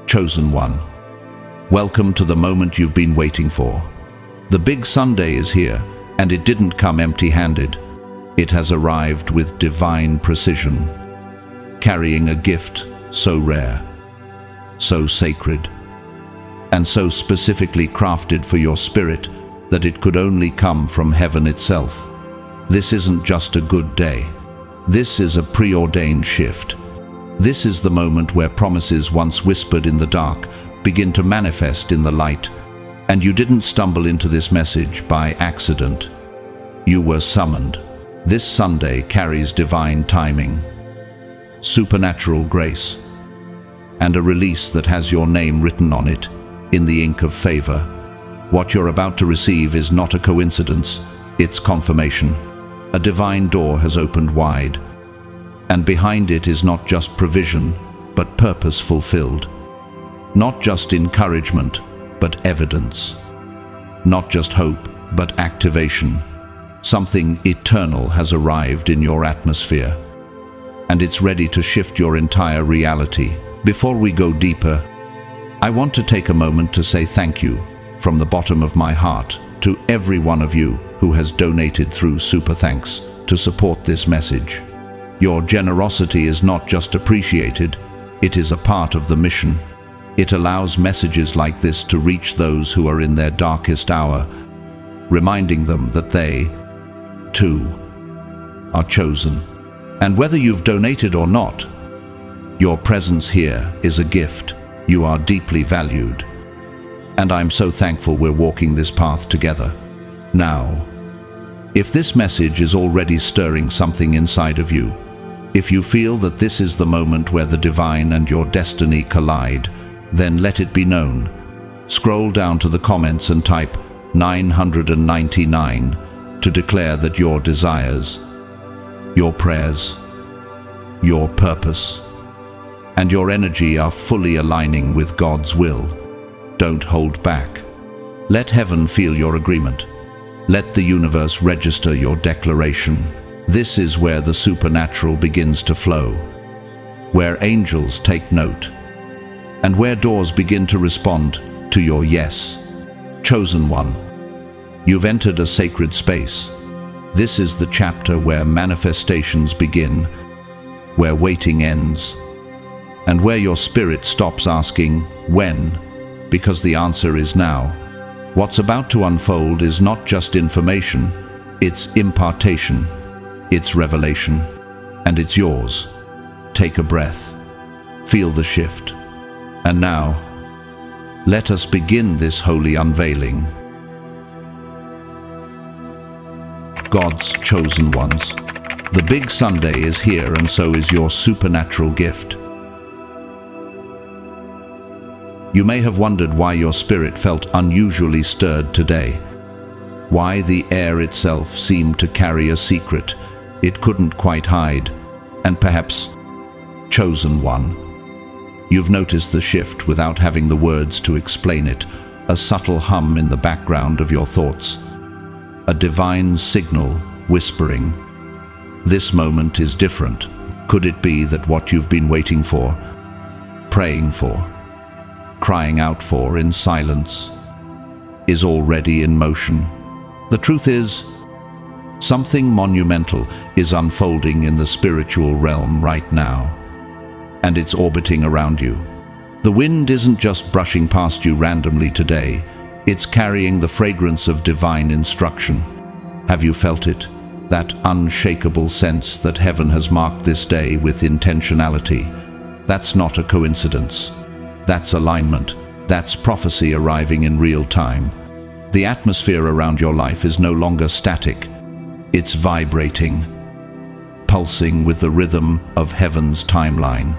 Chosen one, welcome to the moment you've been waiting for. The big Sunday is here, and it didn't come empty-handed. It has arrived with divine precision, carrying a gift so rare, so sacred, and so specifically crafted for your spirit that it could only come from heaven itself. This isn't just a good day. This is a preordained shift. This is the moment where promises once whispered in the dark begin to manifest in the light. And you didn't stumble into this message by accident. You were summoned. This Sunday carries divine timing, supernatural grace, and a release that has your name written on it in the ink of favor. What you're about to receive is not a coincidence, it's confirmation. A divine door has opened wide, and behind it is not just provision, but purpose fulfilled. Not just encouragement, but evidence. Not just hope, but activation. Something eternal has arrived in your atmosphere, and it's ready to shift your entire reality. Before we go deeper, I want to take a moment to say thank you from the bottom of my heart to every one of you who has donated through Super Thanks to support this message. Your generosity is not just appreciated, it is a part of the mission. It allows messages like this to reach those who are in their darkest hour, reminding them that they, too, are chosen. And whether you've donated or not, your presence here is a gift. You are deeply valued. And I'm so thankful we're walking this path together. Now, if this message is already stirring something inside of you, if you feel that this is the moment where the divine and your destiny collide, then let it be known. Scroll down to the comments and type 999 to declare that your desires, your prayers, your purpose, and your energy are fully aligning with God's will. Don't hold back. Let heaven feel your agreement. Let the universe register your declaration. This is where the supernatural begins to flow, where angels take note, and where doors begin to respond to your yes. Chosen one, you've entered a sacred space. This is the chapter where manifestations begin, where waiting ends, and where your spirit stops asking, when, because the answer is now. What's about to unfold is not just information, it's impartation, it's revelation, and it's yours. Take a breath, feel the shift. And now, let us begin this holy unveiling. God's chosen ones. The big Sunday is here, and so is your supernatural gift. You may have wondered why your spirit felt unusually stirred today, why the air itself seemed to carry a secret it couldn't quite hide, and perhaps, chosen one, you've noticed the shift without having the words to explain it, a subtle hum in the background of your thoughts, a divine signal whispering, "This moment is different." Could it be that what you've been waiting for, praying for, crying out for in silence, is already in motion? The truth is, something monumental is unfolding in the spiritual realm right now, and it's orbiting around you. The wind isn't just brushing past you randomly today, it's carrying the fragrance of divine instruction. Have you felt it? That unshakable sense that heaven has marked this day with intentionality. That's not a coincidence. That's alignment. That's prophecy arriving in real time. The atmosphere around your life is no longer static. It's vibrating, pulsing with the rhythm of heaven's timeline.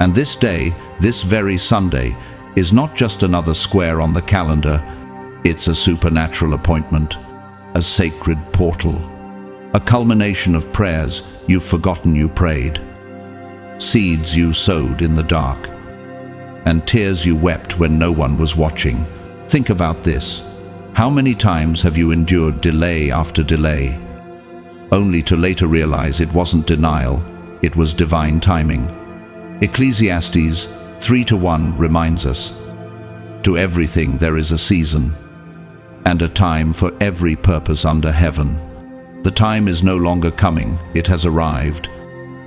And this day, this very Sunday, is not just another square on the calendar. It's a supernatural appointment, a sacred portal, a culmination of prayers you've forgotten you prayed, seeds you sowed in the dark, and tears you wept when no one was watching. Think about this. How many times have you endured delay after delay, only to later realize it wasn't denial, it was divine timing? Ecclesiastes 3:1 reminds us, to everything there is a season, and a time for every purpose under heaven. The time is no longer coming, it has arrived.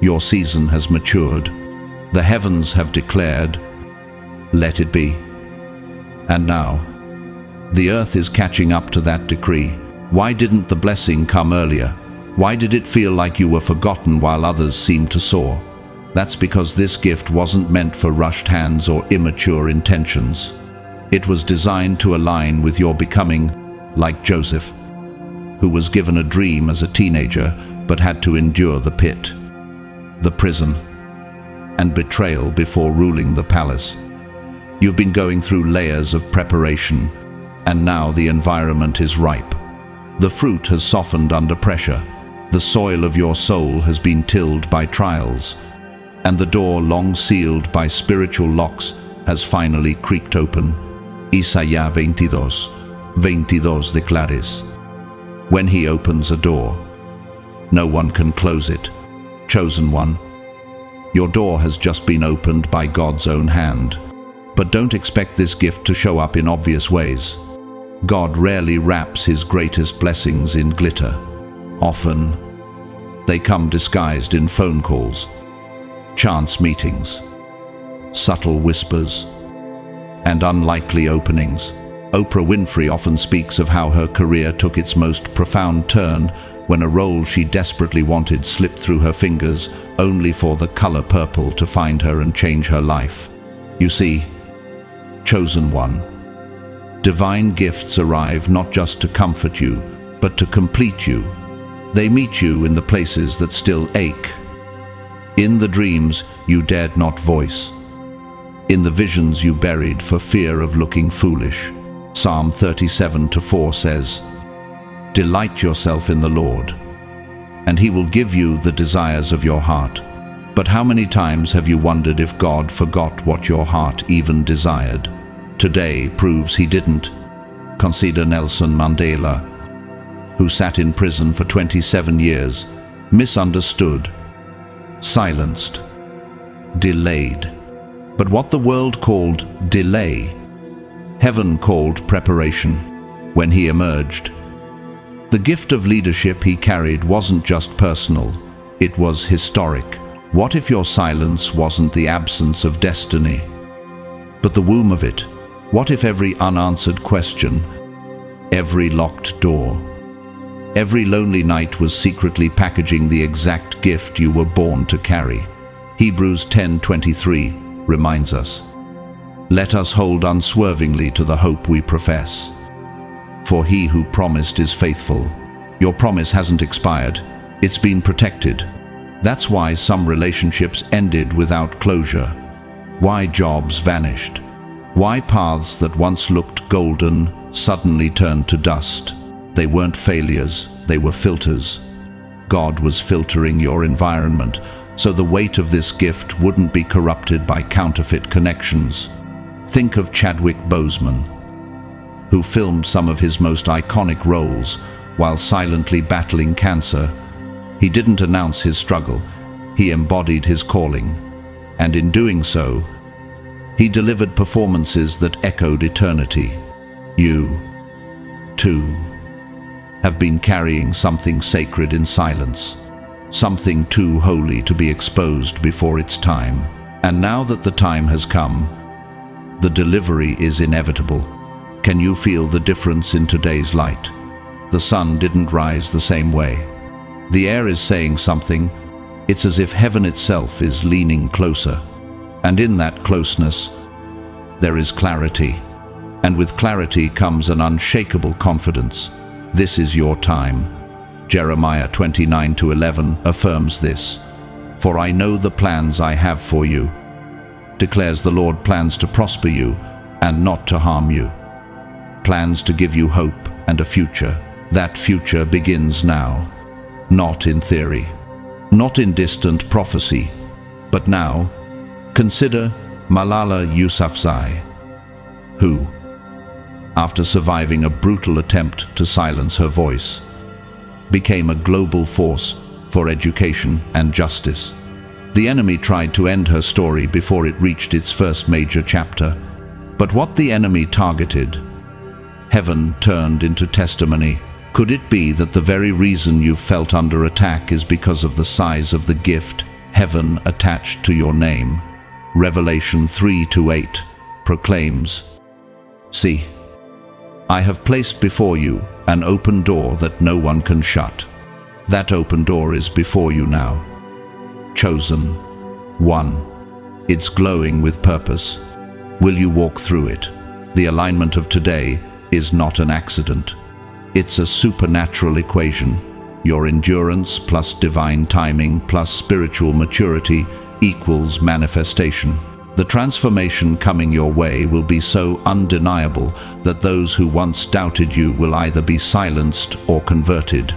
Your season has matured. The heavens have declared, let it be. And now, the earth is catching up to that decree. Why didn't the blessing come earlier? Why did it feel like you were forgotten while others seemed to soar? That's because this gift wasn't meant for rushed hands or immature intentions. It was designed to align with your becoming, like Joseph, who was given a dream as a teenager but had to endure the pit, the prison, and betrayal before ruling the palace. You've been going through layers of preparation, and now the environment is ripe. The fruit has softened under pressure. The soil of your soul has been tilled by trials, and the door long sealed by spiritual locks has finally creaked open. Isaías 22:22 declares, when he opens a door, no one can close it. Chosen one, your door has just been opened by God's own hand. But don't expect this gift to show up in obvious ways. God rarely wraps his greatest blessings in glitter. Often, they come disguised in phone calls, chance meetings, subtle whispers, and unlikely openings. Oprah Winfrey often speaks of how her career took its most profound turn when a role she desperately wanted slipped through her fingers, only for the color purple to find her and change her life. You see, chosen one, divine gifts arrive not just to comfort you, but to complete you. They meet you in the places that still ache, in the dreams you dared not voice, in the visions you buried for fear of looking foolish. Psalm 37:4 says, delight yourself in the Lord, and he will give you the desires of your heart. But how many times have you wondered if God forgot what your heart even desired? Today proves he didn't. Consider Nelson Mandela, who sat in prison for 27 years, misunderstood, silenced, delayed. But what the world called delay, heaven called preparation. When he emerged, the gift of leadership he carried wasn't just personal, it was historic. What if your silence wasn't the absence of destiny, but the womb of it? What if every unanswered question, every locked door, every lonely night was secretly packaging the exact gift you were born to carry? Hebrews 10:23 reminds us, let us hold unswervingly to the hope we profess. For he who promised is faithful. Your promise hasn't expired, it's been protected. That's why some relationships ended without closure, why jobs vanished, why paths that once looked golden suddenly turned to dust. They weren't failures, they were filters. God was filtering your environment so the weight of this gift wouldn't be corrupted by counterfeit connections. Think of Chadwick Boseman, who filmed some of his most iconic roles while silently battling cancer. He didn't announce his struggle, he embodied his calling, and in doing so, he delivered performances that echoed eternity. You, too, have been carrying something sacred in silence, something too holy to be exposed before its time. And now that the time has come, the delivery is inevitable. Can you feel the difference in today's light? The sun didn't rise the same way. The air is saying something. It's as if heaven itself is leaning closer. And in that closeness, there is clarity. And with clarity comes an unshakable confidence. This is your time. Jeremiah 29:11 affirms this. For I know the plans I have for you, declares the Lord, plans to prosper you and not to harm you, plans to give you hope and a future. That future begins now, not in theory, not in distant prophecy, but now. Consider Malala Yousafzai, who, after surviving a brutal attempt to silence her voice, became a global force for education and justice. The enemy tried to end her story before it reached its first major chapter. But what the enemy targeted, heaven turned into testimony. Could it be that the very reason you felt under attack is because of the size of the gift heaven attached to your name? Revelation 3:8 proclaims, "See, I have placed before you an open door that no one can shut." That open door is before you now. Chosen one. It's glowing with purpose. Will you walk through it? The alignment of today is not an accident. It's a supernatural equation. Your endurance plus divine timing plus spiritual maturity equals manifestation. The transformation coming your way will be so undeniable that those who once doubted you will either be silenced or converted.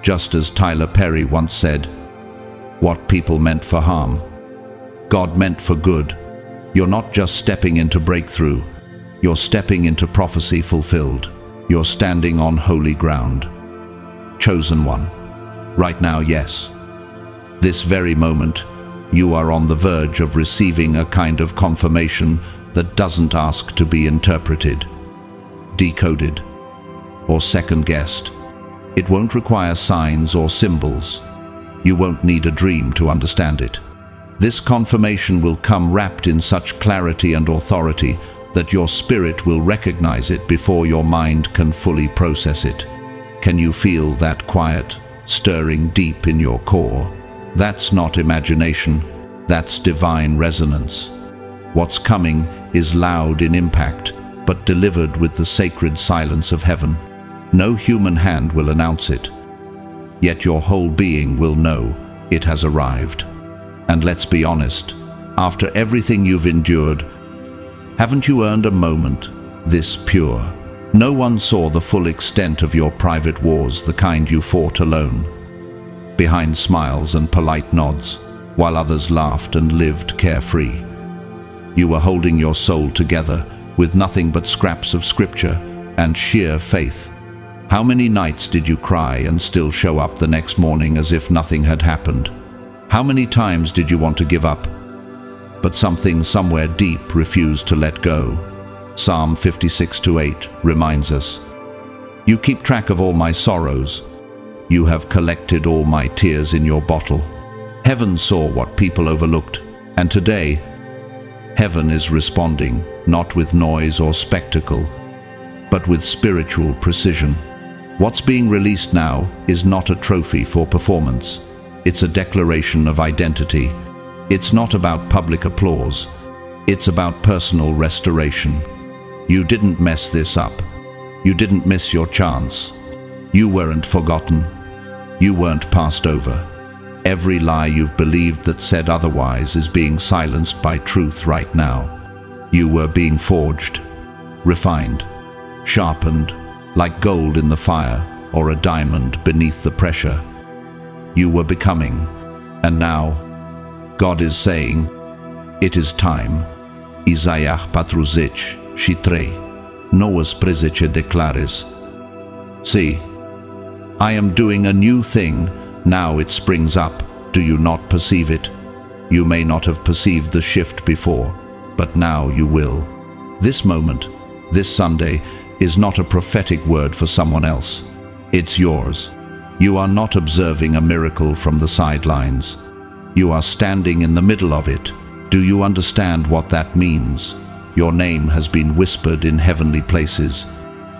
Just as Tyler Perry once said, "What people meant for harm, God meant for good." You're not just stepping into breakthrough, you're stepping into prophecy fulfilled. You're standing on holy ground. Chosen one. Right now, yes. This very moment, you are on the verge of receiving a kind of confirmation that doesn't ask to be interpreted, decoded, or second-guessed. It won't require signs or symbols. You won't need a dream to understand it. This confirmation will come wrapped in such clarity and authority that your spirit will recognize it before your mind can fully process it. Can you feel that quiet, stirring deep in your core? That's not imagination, that's divine resonance. What's coming is loud in impact, but delivered with the sacred silence of heaven. No human hand will announce it, yet your whole being will know it has arrived. And let's be honest, after everything you've endured, haven't you earned a moment this pure? No one saw the full extent of your private wars, the kind you fought alone, behind smiles and polite nods, while others laughed and lived carefree. You were holding your soul together with nothing but scraps of scripture and sheer faith. How many nights did you cry and still show up the next morning as if nothing had happened? How many times did you want to give up, but something somewhere deep refused to let go? Psalm 56:8 reminds us, "You keep track of all my sorrows. You have collected all my tears in your bottle." Heaven saw what people overlooked, and today, heaven is responding, not with noise or spectacle, but with spiritual precision. What's being released now is not a trophy for performance. It's a declaration of identity. It's not about public applause. It's about personal restoration. You didn't mess this up. You didn't miss your chance. You weren't forgotten. You weren't passed over. Every lie you've believed that said otherwise is being silenced by truth right now. You were being forged, refined, sharpened, like gold in the fire or a diamond beneath the pressure. You were becoming, and now God is saying, it is time. Isaiah 4:3, Noas prezice declares, "See, I am doing a new thing, now it springs up. Do you not perceive it? You may not have perceived the shift before, but now you will." This moment, this Sunday, is not a prophetic word for someone else. It's yours. You are not observing a miracle from the sidelines. You are standing in the middle of it. Do you understand what that means? Your name has been whispered in heavenly places.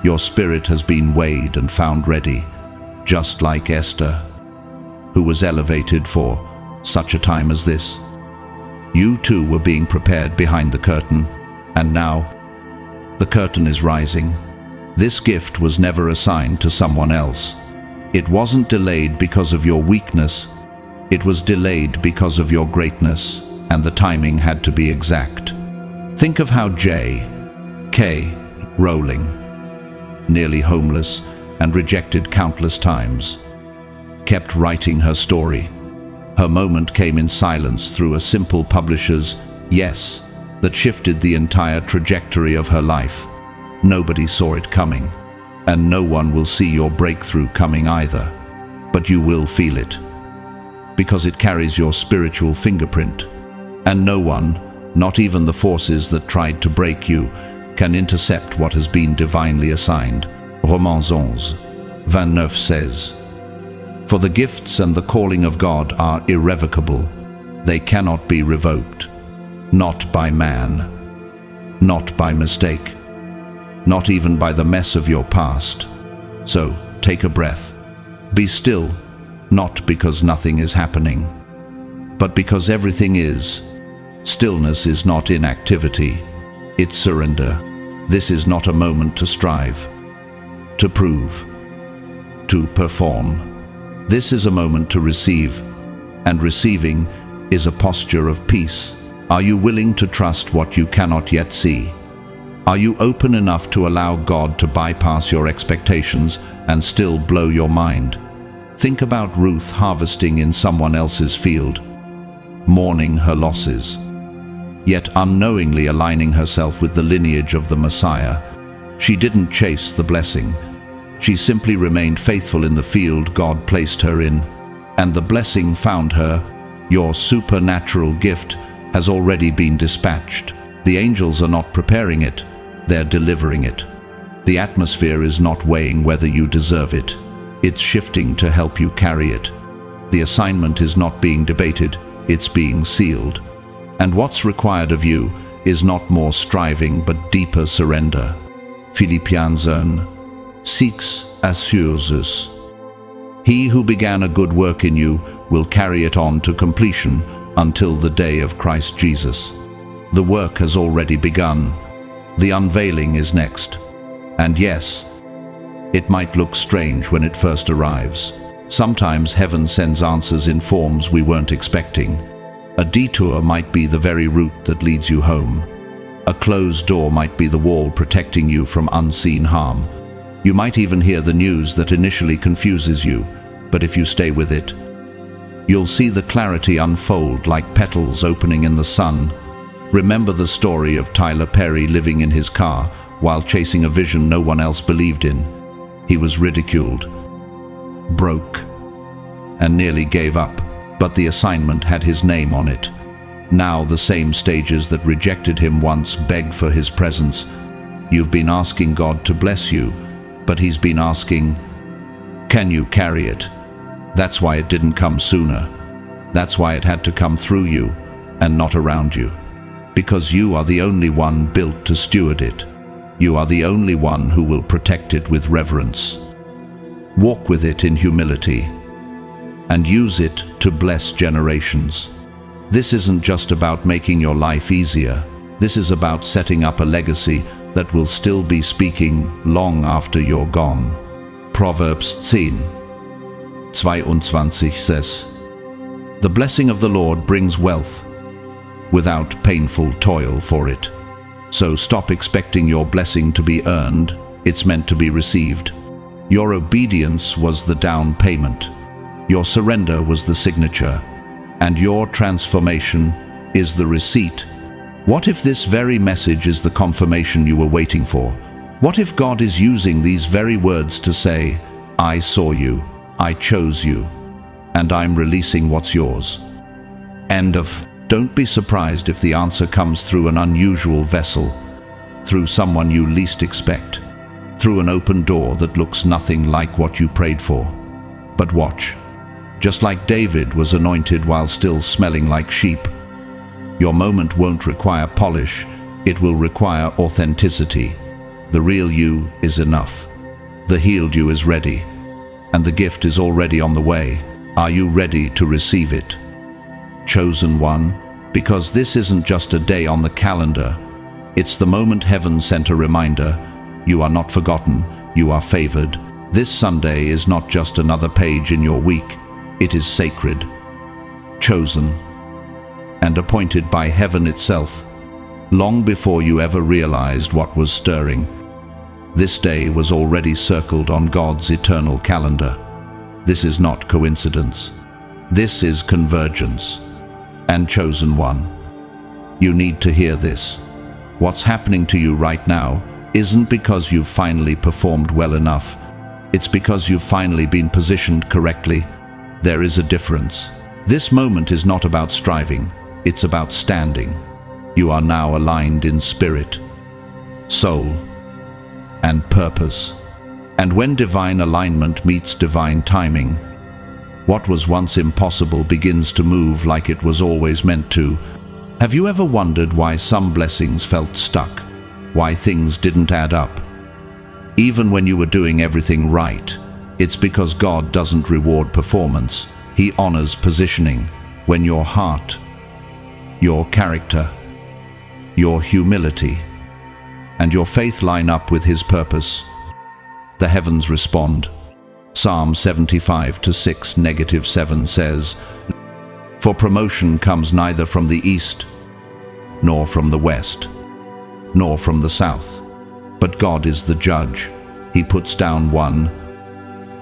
Your spirit has been weighed and found ready, just like Esther, who was elevated for such a time as this. You too were being prepared behind the curtain, and now the curtain is rising. This gift was never assigned to someone else. It wasn't delayed because of your weakness. It was delayed because of your greatness, and the timing had to be exact. Think of how J.K. Rowling, nearly homeless and rejected countless times, kept writing her story. Her moment came in silence through a simple publisher's yes that shifted the entire trajectory of her life. Nobody saw it coming, and no one will see your breakthrough coming either, but you will feel it. because it carries your spiritual fingerprint. And no one, not even the forces that tried to break you, can intercept what has been divinely assigned. Romans 11:29 says, "For the gifts and the calling of God are irrevocable. They cannot be revoked. Not by man, not by mistake, not even by the mess of your past. So, take a breath. Be still, not because nothing is happening, but because everything is. Stillness is not inactivity, it's surrender. This is not a moment to strive, to prove, to perform. This is a moment to receive, and receiving is a posture of peace. Are you willing to trust what you cannot yet see? Are you open enough to allow God to bypass your expectations and still blow your mind? Think about Ruth harvesting in someone else's field, mourning her losses, yet unknowingly aligning herself with the lineage of the Messiah. She didn't chase the blessing. She simply remained faithful in the field God placed her in, and the blessing found her. Your supernatural gift has already been dispatched. The angels are not preparing it, they're delivering it. The atmosphere is not weighing whether you deserve it. It's shifting to help you carry it. The assignment is not being debated, it's being sealed. And what's required of you is not more striving but deeper surrender. Philippians 1:6 He who began a good work in you will carry it on to completion until the day of Christ Jesus. The work has already begun. The unveiling is next. And yes, it might look strange when it first arrives. Sometimes heaven sends answers in forms we weren't expecting. A detour might be the very route that leads you home. A closed door might be the wall protecting you from unseen harm. You might even hear the news that initially confuses you, but if you stay with it, you'll see the clarity unfold like petals opening in the sun. Remember the story of Tyler Perry living in his car while chasing a vision no one else believed in. He was ridiculed, broke, and nearly gave up, but the assignment had his name on it. Now the same stages that rejected him once beg for his presence. You've been asking God to bless you, but he's been asking, can you carry it? That's why it didn't come sooner. That's why it had to come through you and not around you. Because you are the only one built to steward it. You are the only one who will protect it with reverence. Walk with it in humility and use it to bless generations. This isn't just about making your life easier. This is about setting up a legacy that will still be speaking long after you're gone. Proverbs 10:22 says, "The blessing of the Lord brings wealth without painful toil for it." So stop expecting your blessing to be earned. It's meant to be received. Your obedience was the down payment. Your surrender was the signature. And your transformation is the receipt. What if this very message is the confirmation you were waiting for? What if God is using these very words to say, I saw you, I chose you, and I'm releasing what's yours? End of. Don't be surprised if the answer comes through an unusual vessel, through someone you least expect, through an open door that looks nothing like what you prayed for. But watch. Just like David was anointed while still smelling like sheep, your moment won't require polish, it will require authenticity. The real you is enough. The healed you is ready, and the gift is already on the way. Are you ready to receive it? Chosen one, because this isn't just a day on the calendar. It's the moment heaven sent a reminder. You are not forgotten, you are favored. This Sunday is not just another page in your week. It is sacred, chosen, and appointed by heaven itself, long before you ever realized what was stirring. This day was already circled on God's eternal calendar. This is not coincidence. This is convergence. And chosen one, you need to hear this. What's happening to you right now isn't because you've finally performed well enough. It's because you've finally been positioned correctly. There is a difference. This moment is not about striving, it's about standing. You are now aligned in spirit, soul, and purpose. And when divine alignment meets divine timing, what was once impossible begins to move like it was always meant to. Have you ever wondered why some blessings felt stuck? Why things didn't add up? Even when you were doing everything right, it's because God doesn't reward performance. He honors positioning. When your heart, your character, your humility, and your faith line up with His purpose, the heavens respond. Psalm 75:6-7 says, "For promotion comes neither from the east, nor from the west, nor from the south. But God is the judge. He puts down one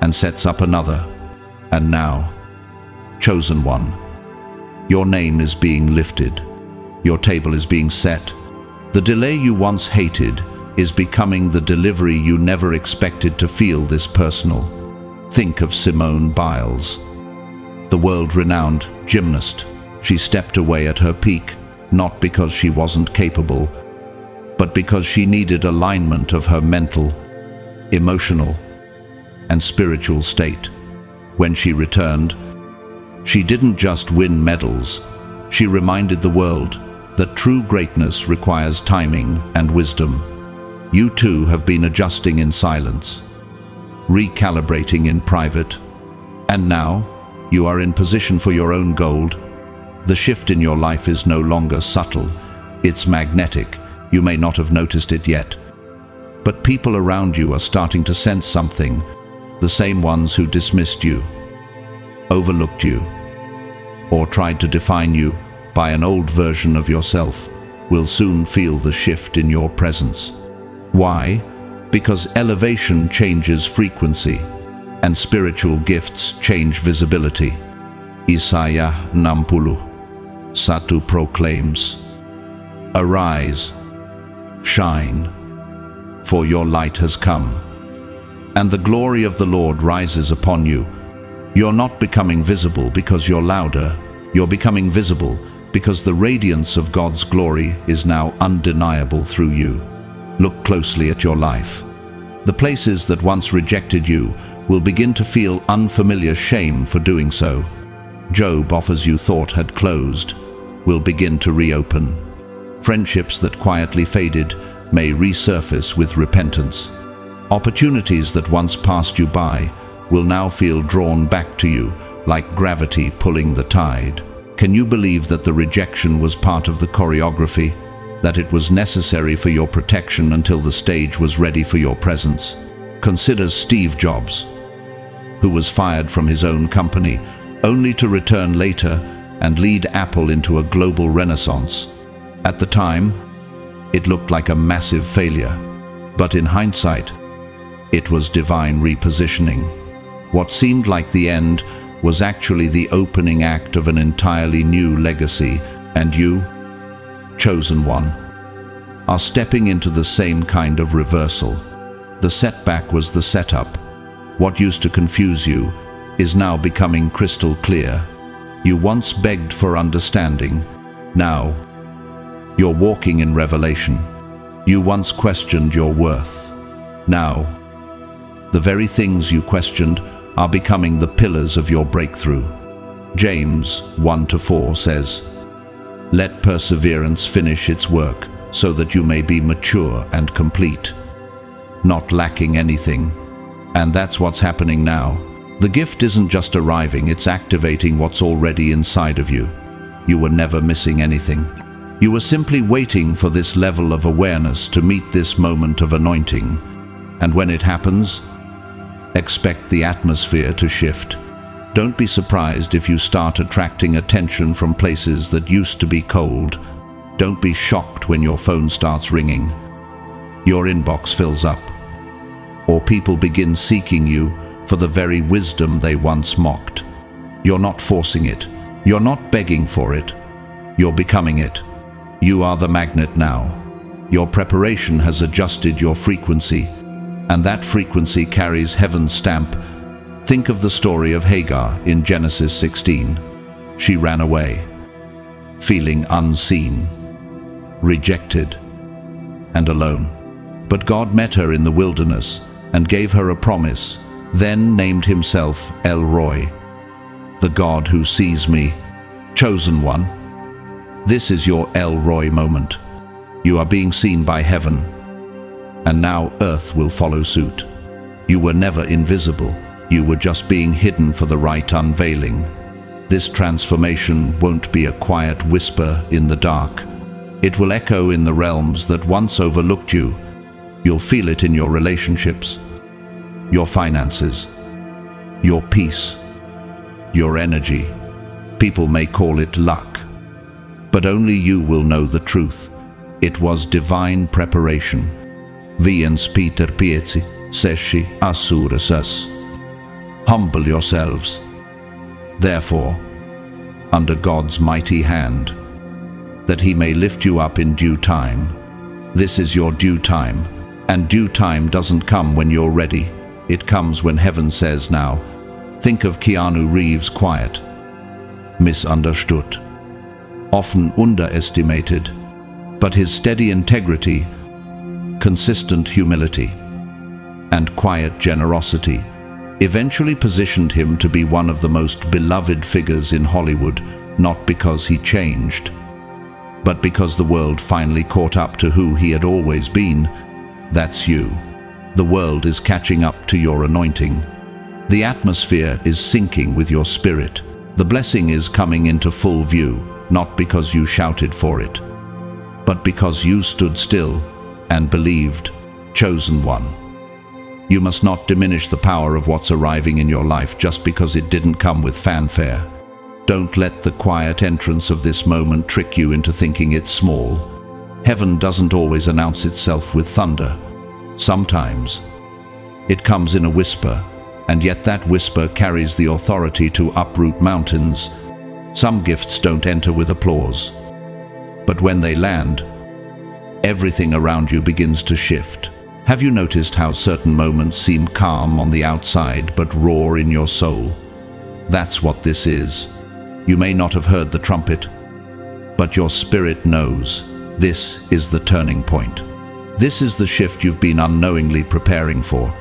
and sets up another. And now, chosen one, your name is being lifted. Your table is being set. The delay you once hated is becoming the delivery you never expected to feel this personal." Think of Simone Biles, the world-renowned gymnast. She stepped away at her peak, not because she wasn't capable, but because she needed alignment of her mental, emotional, and spiritual state. When she returned, she didn't just win medals, she reminded the world that true greatness requires timing and wisdom. You too have been adjusting in silence, recalibrating in private, and now you are in position for your own gold. The shift in your life is no longer subtle, it's magnetic. You may not have noticed it yet, but people around you are starting to sense something. The same ones who dismissed you, overlooked you, or tried to define you by an old version of yourself will soon feel the shift in your presence. Why? Because elevation changes frequency, and spiritual gifts change visibility. Isaiah 60:1 proclaims, "Arise, shine, for your light has come, and the glory of the Lord rises upon you." You're not becoming visible because you're louder. You're becoming visible because the radiance of God's glory is now undeniable through you. Look closely at your life. The places that once rejected you will begin to feel unfamiliar shame for doing so. Job offers you thought had closed will begin to reopen. Friendships that quietly faded may resurface with repentance. Opportunities that once passed you by will now feel drawn back to you, like gravity pulling the tide. Can you believe that the rejection was part of the choreography? That it was necessary for your protection until the stage was ready for your presence? Consider Steve Jobs, who was fired from his own company, only to return later and lead Apple into a global renaissance. At the time, it looked like a massive failure, but in hindsight, it was divine repositioning. What seemed like the end was actually the opening act of an entirely new legacy, and you, chosen one, are stepping into the same kind of reversal. The setback was the setup. What used to confuse you is now becoming crystal clear. You once begged for understanding. Now, you're walking in revelation. You once questioned your worth. Now, the very things you questioned are becoming the pillars of your breakthrough. James 1-4 says, "Let perseverance finish its work, so that you may be mature and complete, not lacking anything." And that's what's happening now. The gift isn't just arriving, it's activating what's already inside of you. You were never missing anything. You were simply waiting for this level of awareness to meet this moment of anointing. And when it happens, expect the atmosphere to shift. Don't be surprised if you start attracting attention from places that used to be cold. Don't be shocked when your phone starts ringing, your inbox fills up, or people begin seeking you for the very wisdom they once mocked. You're not forcing it. You're not begging for it. You're becoming it. You are the magnet now. Your preparation has adjusted your frequency, and that frequency carries heaven's stamp. Think of the story of Hagar in Genesis 16. She ran away, feeling unseen, rejected, and alone. But God met her in the wilderness and gave her a promise, then named himself El Roy, the God who sees me, chosen one. This is your El Roy moment. You are being seen by heaven, and now earth will follow suit. You were never invisible. You were just being hidden for the right unveiling. This transformation won't be a quiet whisper in the dark. It will echo in the realms that once overlooked you. You'll feel it in your relationships, your finances, your peace, your energy. People may call it luck, but only you will know the truth. It was divine preparation. Viens Peter Pieci, sesci assurus. Humble yourselves, therefore, under God's mighty hand, that he may lift you up in due time. This is your due time, and due time doesn't come when you're ready. It comes when heaven says now. Think of Keanu Reeves' quiet, misunderstood, often underestimated, but his steady integrity, consistent humility, and quiet generosity eventually positioned him to be one of the most beloved figures in Hollywood, not because he changed, but because the world finally caught up to who he had always been. That's you. The world is catching up to your anointing. The atmosphere is syncing with your spirit. The blessing is coming into full view, not because you shouted for it, but because you stood still and believed, chosen one. You must not diminish the power of what's arriving in your life just because it didn't come with fanfare. Don't let the quiet entrance of this moment trick you into thinking it's small. Heaven doesn't always announce itself with thunder. Sometimes it comes in a whisper, and yet that whisper carries the authority to uproot mountains. Some gifts don't enter with applause, but when they land, everything around you begins to shift. Have you noticed how certain moments seem calm on the outside but roar in your soul? That's what this is. You may not have heard the trumpet, but your spirit knows. This is the turning point. This is the shift you've been unknowingly preparing for.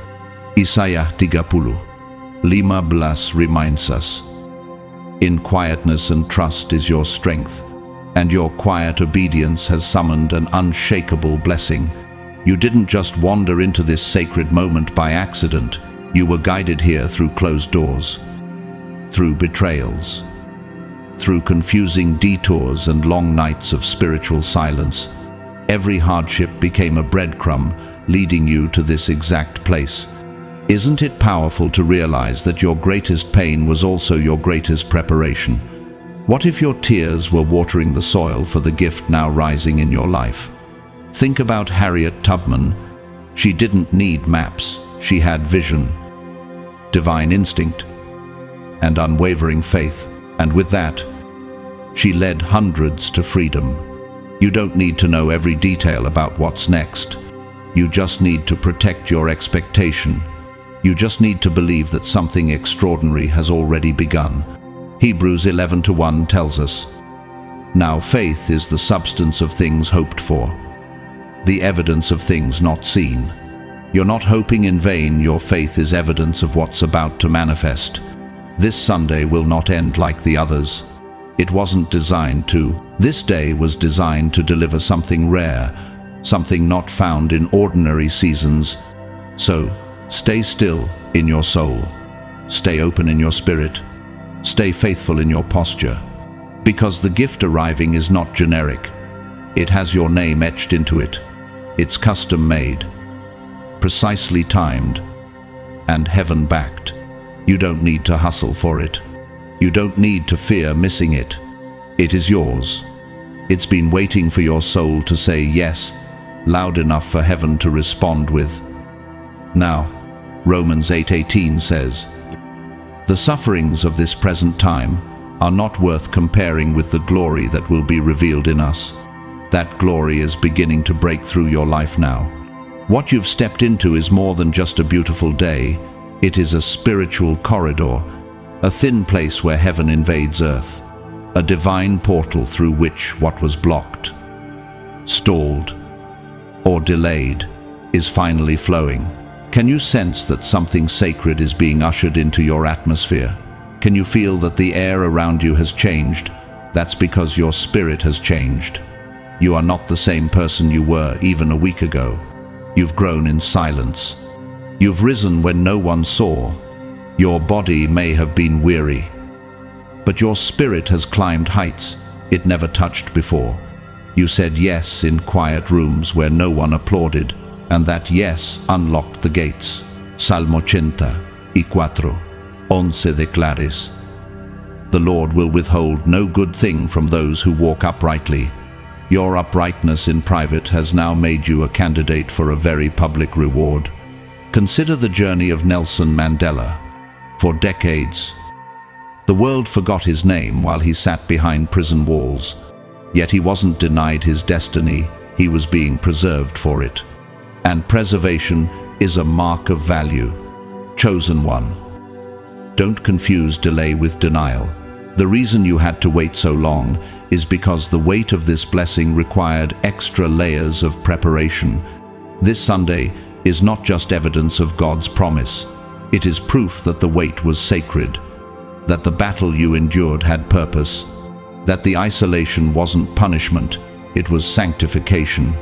Isaiah 30:15 reminds us, in quietness and trust is your strength, and your quiet obedience has summoned an unshakable blessing. You didn't just wander into this sacred moment by accident. You were guided here through closed doors, through betrayals, through confusing detours and long nights of spiritual silence. Every hardship became a breadcrumb leading you to this exact place. Isn't it powerful to realize that your greatest pain was also your greatest preparation? What if your tears were watering the soil for the gift now rising in your life? Think about Harriet Tubman. She didn't need maps. She had vision, divine instinct, and unwavering faith. And with that, she led hundreds to freedom. You don't need to know every detail about what's next. You just need to protect your expectation. You just need to believe that something extraordinary has already begun. Hebrews 11:1 tells us, "Now faith is the substance of things hoped for, the evidence of things not seen." You're not hoping in vain. Your faith is evidence of what's about to manifest. This Sunday will not end like the others. It wasn't designed to. This day was designed to deliver something rare, something not found in ordinary seasons. So, stay still in your soul. Stay open in your spirit. Stay faithful in your posture. Because the gift arriving is not generic. It has your name etched into it. It's custom-made, precisely timed, and heaven-backed. You don't need to hustle for it. You don't need to fear missing it. It is yours. It's been waiting for your soul to say yes, loud enough for heaven to respond with. Now, Romans 8:18 says, "The sufferings of this present time are not worth comparing with the glory that will be revealed in us." That glory is beginning to break through your life now. What you've stepped into is more than just a beautiful day. It is a spiritual corridor, a thin place where heaven invades earth. a divine portal through which what was blocked, stalled, or delayed is finally flowing. Can you sense that something sacred is being ushered into your atmosphere? Can you feel that the air around you has changed? That's because your spirit has changed. You are not the same person you were even a week ago. You've grown in silence. You've risen when no one saw. Your body may have been weary, but your spirit has climbed heights it never touched before. You said yes in quiet rooms where no one applauded, and that yes unlocked the gates. Salmo 104, 11 declares, "The Lord will withhold no good thing from those who walk uprightly." Your uprightness in private has now made you a candidate for a very public reward. Consider the journey of Nelson Mandela. For decades, the world forgot his name while he sat behind prison walls. Yet he wasn't denied his destiny, he was being preserved for it. And preservation is a mark of value. Chosen one. Don't confuse delay with denial. The reason you had to wait so long is because the weight of this blessing required extra layers of preparation. This Sunday is not just evidence of God's promise. It is proof that the wait was sacred, that the battle you endured had purpose, that the isolation wasn't punishment, it was sanctification.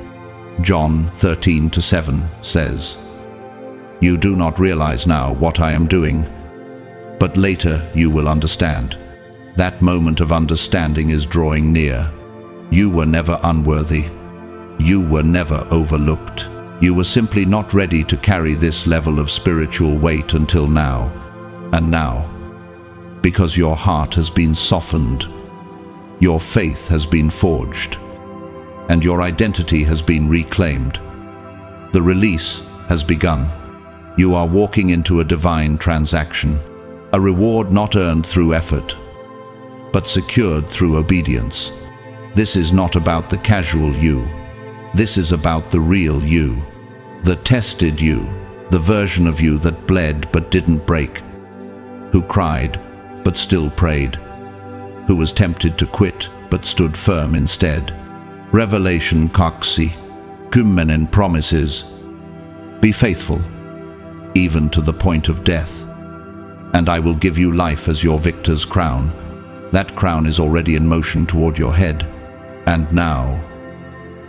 John 13:7 says, "You do not realize now what I am doing, but later you will understand." That moment of understanding is drawing near. You were never unworthy. You were never overlooked. You were simply not ready to carry this level of spiritual weight until now. And now, because your heart has been softened, your faith has been forged, and your identity has been reclaimed, the release has begun. You are walking into a divine transaction, a reward not earned through effort, but secured through obedience. This is not about the casual you. This is about the real you, the tested you, the version of you that bled but didn't break, who cried but still prayed, who was tempted to quit but stood firm instead. Revelation 6:10 promises, "Be faithful, even to the point of death, and I will give you life as your victor's crown." That crown is already in motion toward your head. And now,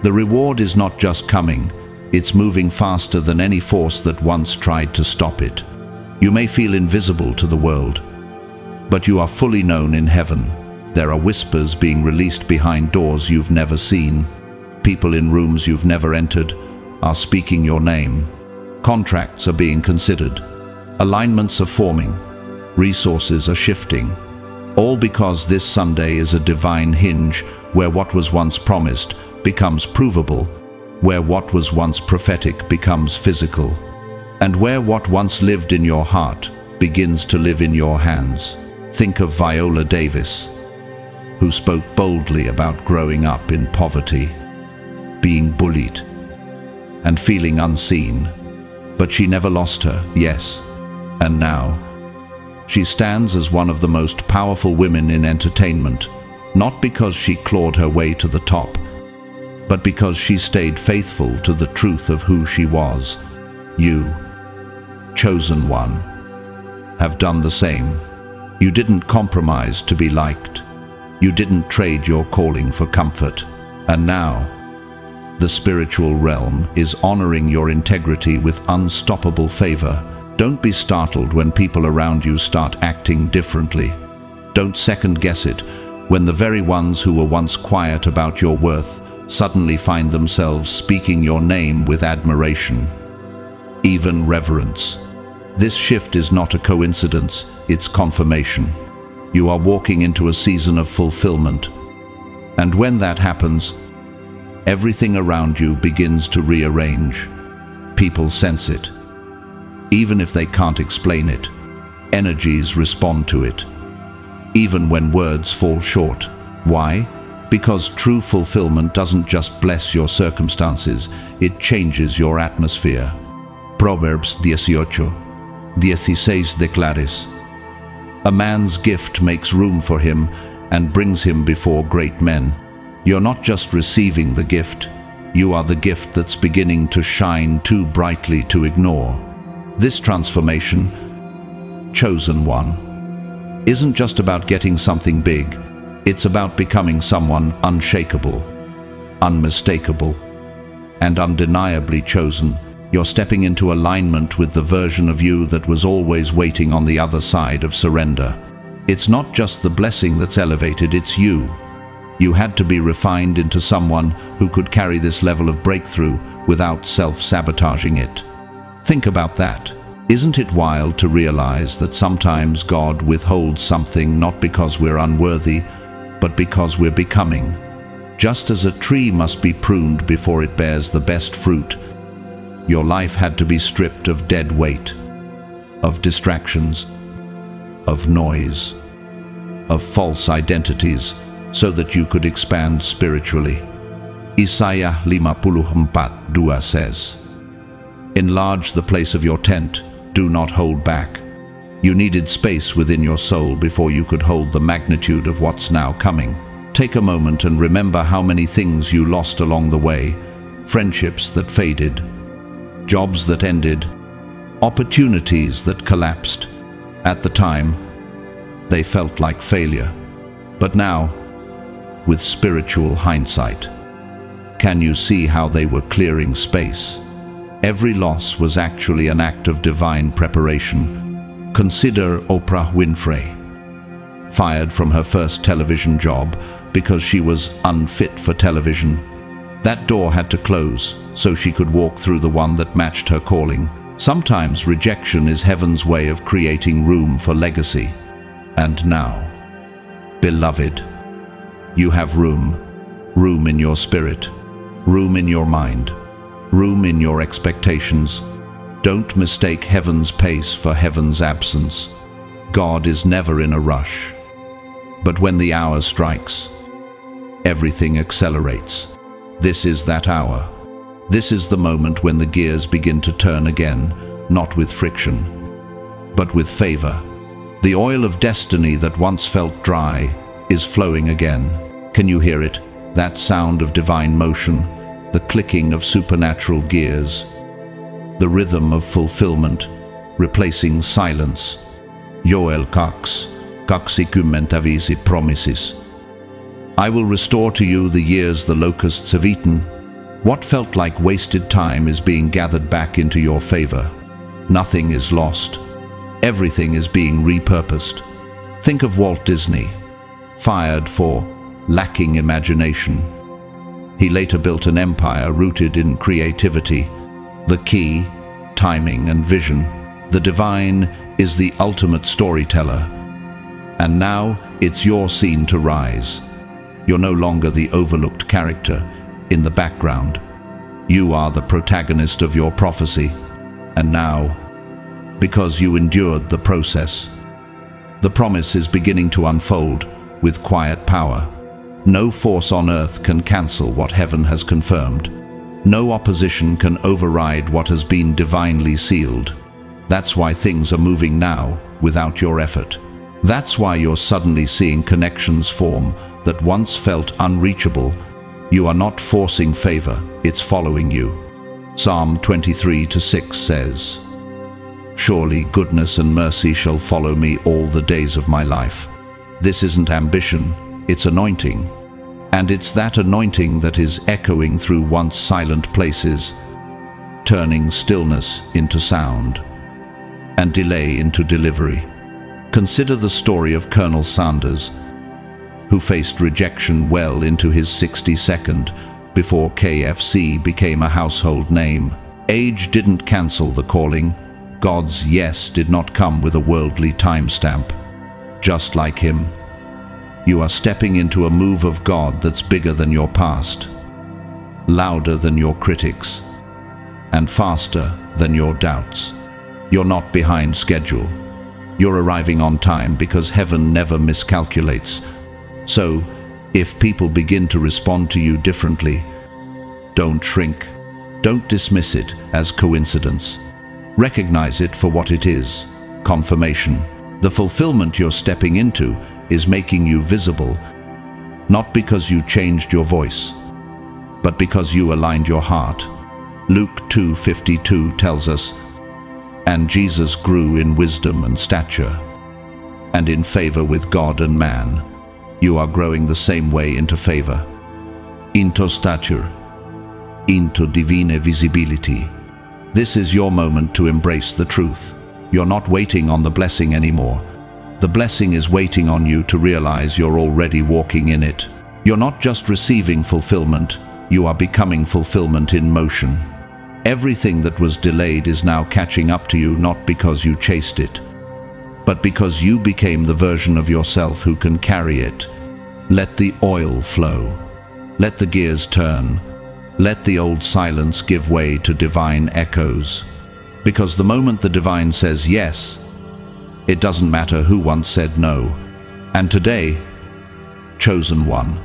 the reward is not just coming, it's moving faster than any force that once tried to stop it. You may feel invisible to the world, but you are fully known in heaven. There are whispers being released behind doors you've never seen. People in rooms you've never entered are speaking your name. Contracts are being considered. Alignments are forming. Resources are shifting. All because this Sunday is a divine hinge where what was once promised becomes provable, where what was once prophetic becomes physical, and where what once lived in your heart begins to live in your hands. Think of Viola Davis, who spoke boldly about growing up in poverty, being bullied, and feeling unseen. But she never lost her yes. And now, she stands as one of the most powerful women in entertainment, not because she clawed her way to the top, but because she stayed faithful to the truth of who she was. You, chosen one, have done the same. You didn't compromise to be liked. You didn't trade your calling for comfort. And now, the spiritual realm is honoring your integrity with unstoppable favor. Don't be startled when people around you start acting differently. Don't second-guess it when the very ones who were once quiet about your worth suddenly find themselves speaking your name with admiration, even reverence. This shift is not a coincidence, it's confirmation. You are walking into a season of fulfillment. And when that happens, everything around you begins to rearrange. People sense it. Even if they can't explain it, energies respond to it, even when words fall short. Why? Because true fulfillment doesn't just bless your circumstances, it changes your atmosphere. Proverbs 18:16 declares, "A man's gift makes room for him, and brings him before great men. You're not just receiving the gift, you are the gift that's beginning to shine too brightly to ignore. This transformation, chosen one, isn't just about getting something big, it's about becoming someone unshakable, unmistakable, and undeniably chosen. You're stepping into alignment with the version of you that was always waiting on the other side of surrender. It's not just the blessing that's elevated, it's you. You had to be refined into someone who could carry this level of breakthrough without self-sabotaging it. Think about that. Isn't it wild to realize that sometimes God withholds something not because we're unworthy, but because we're becoming? Just as a tree must be pruned before it bears the best fruit, your life had to be stripped of dead weight, of distractions, of noise, of false identities, so that you could expand spiritually. Isaiah 54:2 says, "Enlarge the place of your tent, do not hold back." You needed space within your soul before you could hold the magnitude of what's now coming. Take a moment and remember how many things you lost along the way. Friendships that faded, jobs that ended, opportunities that collapsed. At the time, they felt like failure. But now, with spiritual hindsight, can you see how they were clearing space? Every loss was actually an act of divine preparation. Consider Oprah Winfrey, fired from her first television job because she was unfit for television. That door had to close so she could walk through the one that matched her calling. Sometimes rejection is heaven's way of creating room for legacy. And now, beloved, you have room in your spirit, room in your mind, room in your expectations. Don't mistake heaven's pace for heaven's absence. God is never in a rush. But when the hour strikes, everything accelerates. This is that hour. This is the moment when the gears begin to turn again, not with friction, but with favor. The oil of destiny that once felt dry is flowing again. Can you hear it? That sound of divine motion, the clicking of supernatural gears, the rhythm of fulfillment, replacing silence. Joel 2:20 promises, "I will restore to you the years the locusts have eaten." What felt like wasted time is being gathered back into your favor. Nothing is lost. Everything is being repurposed. Think of Walt Disney, fired for lacking imagination. He later built an empire rooted in creativity. The key, timing and vision. The divine is the ultimate storyteller. And now it's your scene to rise. You're no longer the overlooked character in the background. You are the protagonist of your prophecy. And now, because you endured the process, the promise is beginning to unfold with quiet power. No force on earth can cancel what heaven has confirmed. No opposition can override what has been divinely sealed. That's why things are moving now without your effort. That's why you're suddenly seeing connections form that once felt unreachable. You are not forcing favor, it's following you. Psalm 23:6 says, "Surely goodness and mercy shall follow me all the days of my life." This isn't ambition, it's anointing. And it's that anointing that is echoing through once silent places, turning stillness into sound, and delay into delivery. Consider the story of Colonel Sanders, who faced rejection well into his 62nd before KFC became a household name. Age didn't cancel the calling. God's yes did not come with a worldly timestamp. Just like him, you are stepping into a move of God that's bigger than your past, louder than your critics, and faster than your doubts. You're not behind schedule. You're arriving on time because heaven never miscalculates. So, if people begin to respond to you differently, don't shrink. Don't dismiss it as coincidence. Recognize it for what it is, confirmation. The fulfillment you're stepping into is making you visible, not because you changed your voice, but because you aligned your heart. Luke 2:52 tells us, "And Jesus grew in wisdom and stature, and in favor with God and man." You are growing the same way into favor, into stature, into divine visibility. This is your moment to embrace the truth. You're not waiting on the blessing anymore. The blessing is waiting on you to realize you're already walking in it. You're not just receiving fulfillment, you are becoming fulfillment in motion. Everything that was delayed is now catching up to you, not because you chased it, but because you became the version of yourself who can carry it. Let the oil flow. Let the gears turn. Let the old silence give way to divine echoes. Because the moment the divine says yes, it doesn't matter who once said no. And today, chosen one,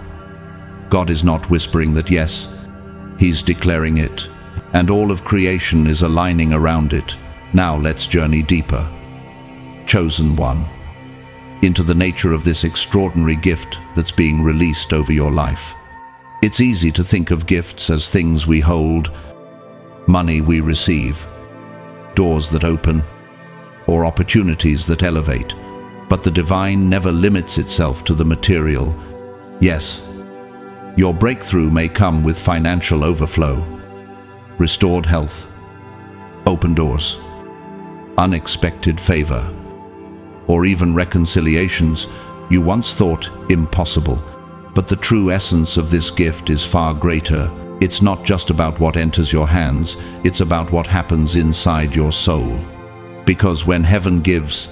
God is not whispering that yes, He's declaring it, and all of creation is aligning around it. Now let's journey deeper. Chosen one, into the nature of this extraordinary gift that's being released over your life. It's easy to think of gifts as things we hold, money we receive, doors that open, or opportunities that elevate. But the divine never limits itself to the material. Yes, your breakthrough may come with financial overflow, restored health, open doors, unexpected favor, or even reconciliations you once thought impossible. But the true essence of this gift is far greater. It's not just about what enters your hands, it's about what happens inside your soul. Because when heaven gives,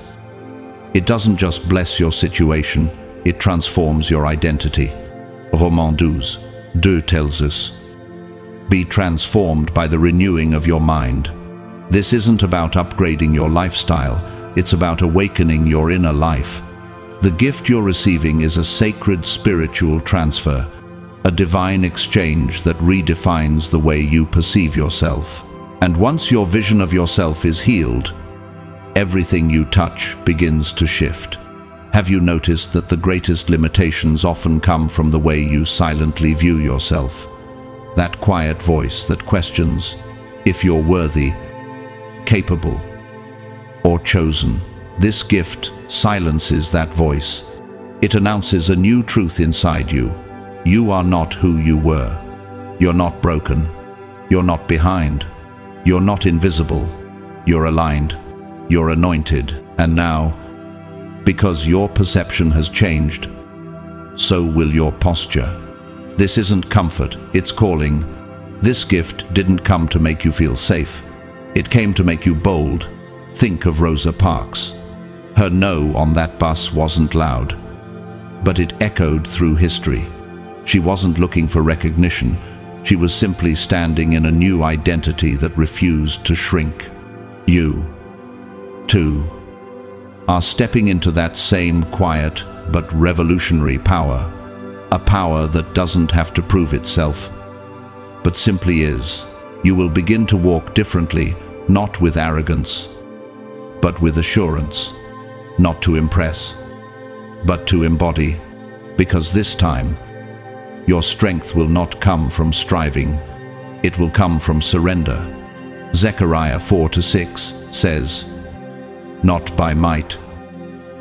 it doesn't just bless your situation, it transforms your identity. Romans 12:2 tells us, "Be transformed by the renewing of your mind." This isn't about upgrading your lifestyle, it's about awakening your inner life. The gift you're receiving is a sacred spiritual transfer, a divine exchange that redefines the way you perceive yourself. And once your vision of yourself is healed, everything you touch begins to shift. Have you noticed that the greatest limitations often come from the way you silently view yourself? That quiet voice that questions if you're worthy, capable, or chosen. This gift silences that voice. It announces a new truth inside you. You are not who you were. You're not broken. You're not behind. You're not invisible. You're aligned. You're anointed. And now, because your perception has changed, so will your posture. This isn't comfort, it's calling. This gift didn't come to make you feel safe. It came to make you bold. Think of Rosa Parks. Her no on that bus wasn't loud, but it echoed through history. She wasn't looking for recognition. She was simply standing in a new identity that refused to shrink. You, too, are stepping into that same quiet but revolutionary power. A power that doesn't have to prove itself, but simply is. You will begin to walk differently, not with arrogance, but with assurance. Not to impress, but to embody. Because this time, your strength will not come from striving. It will come from surrender. Zechariah 4:6 says, "Not by might,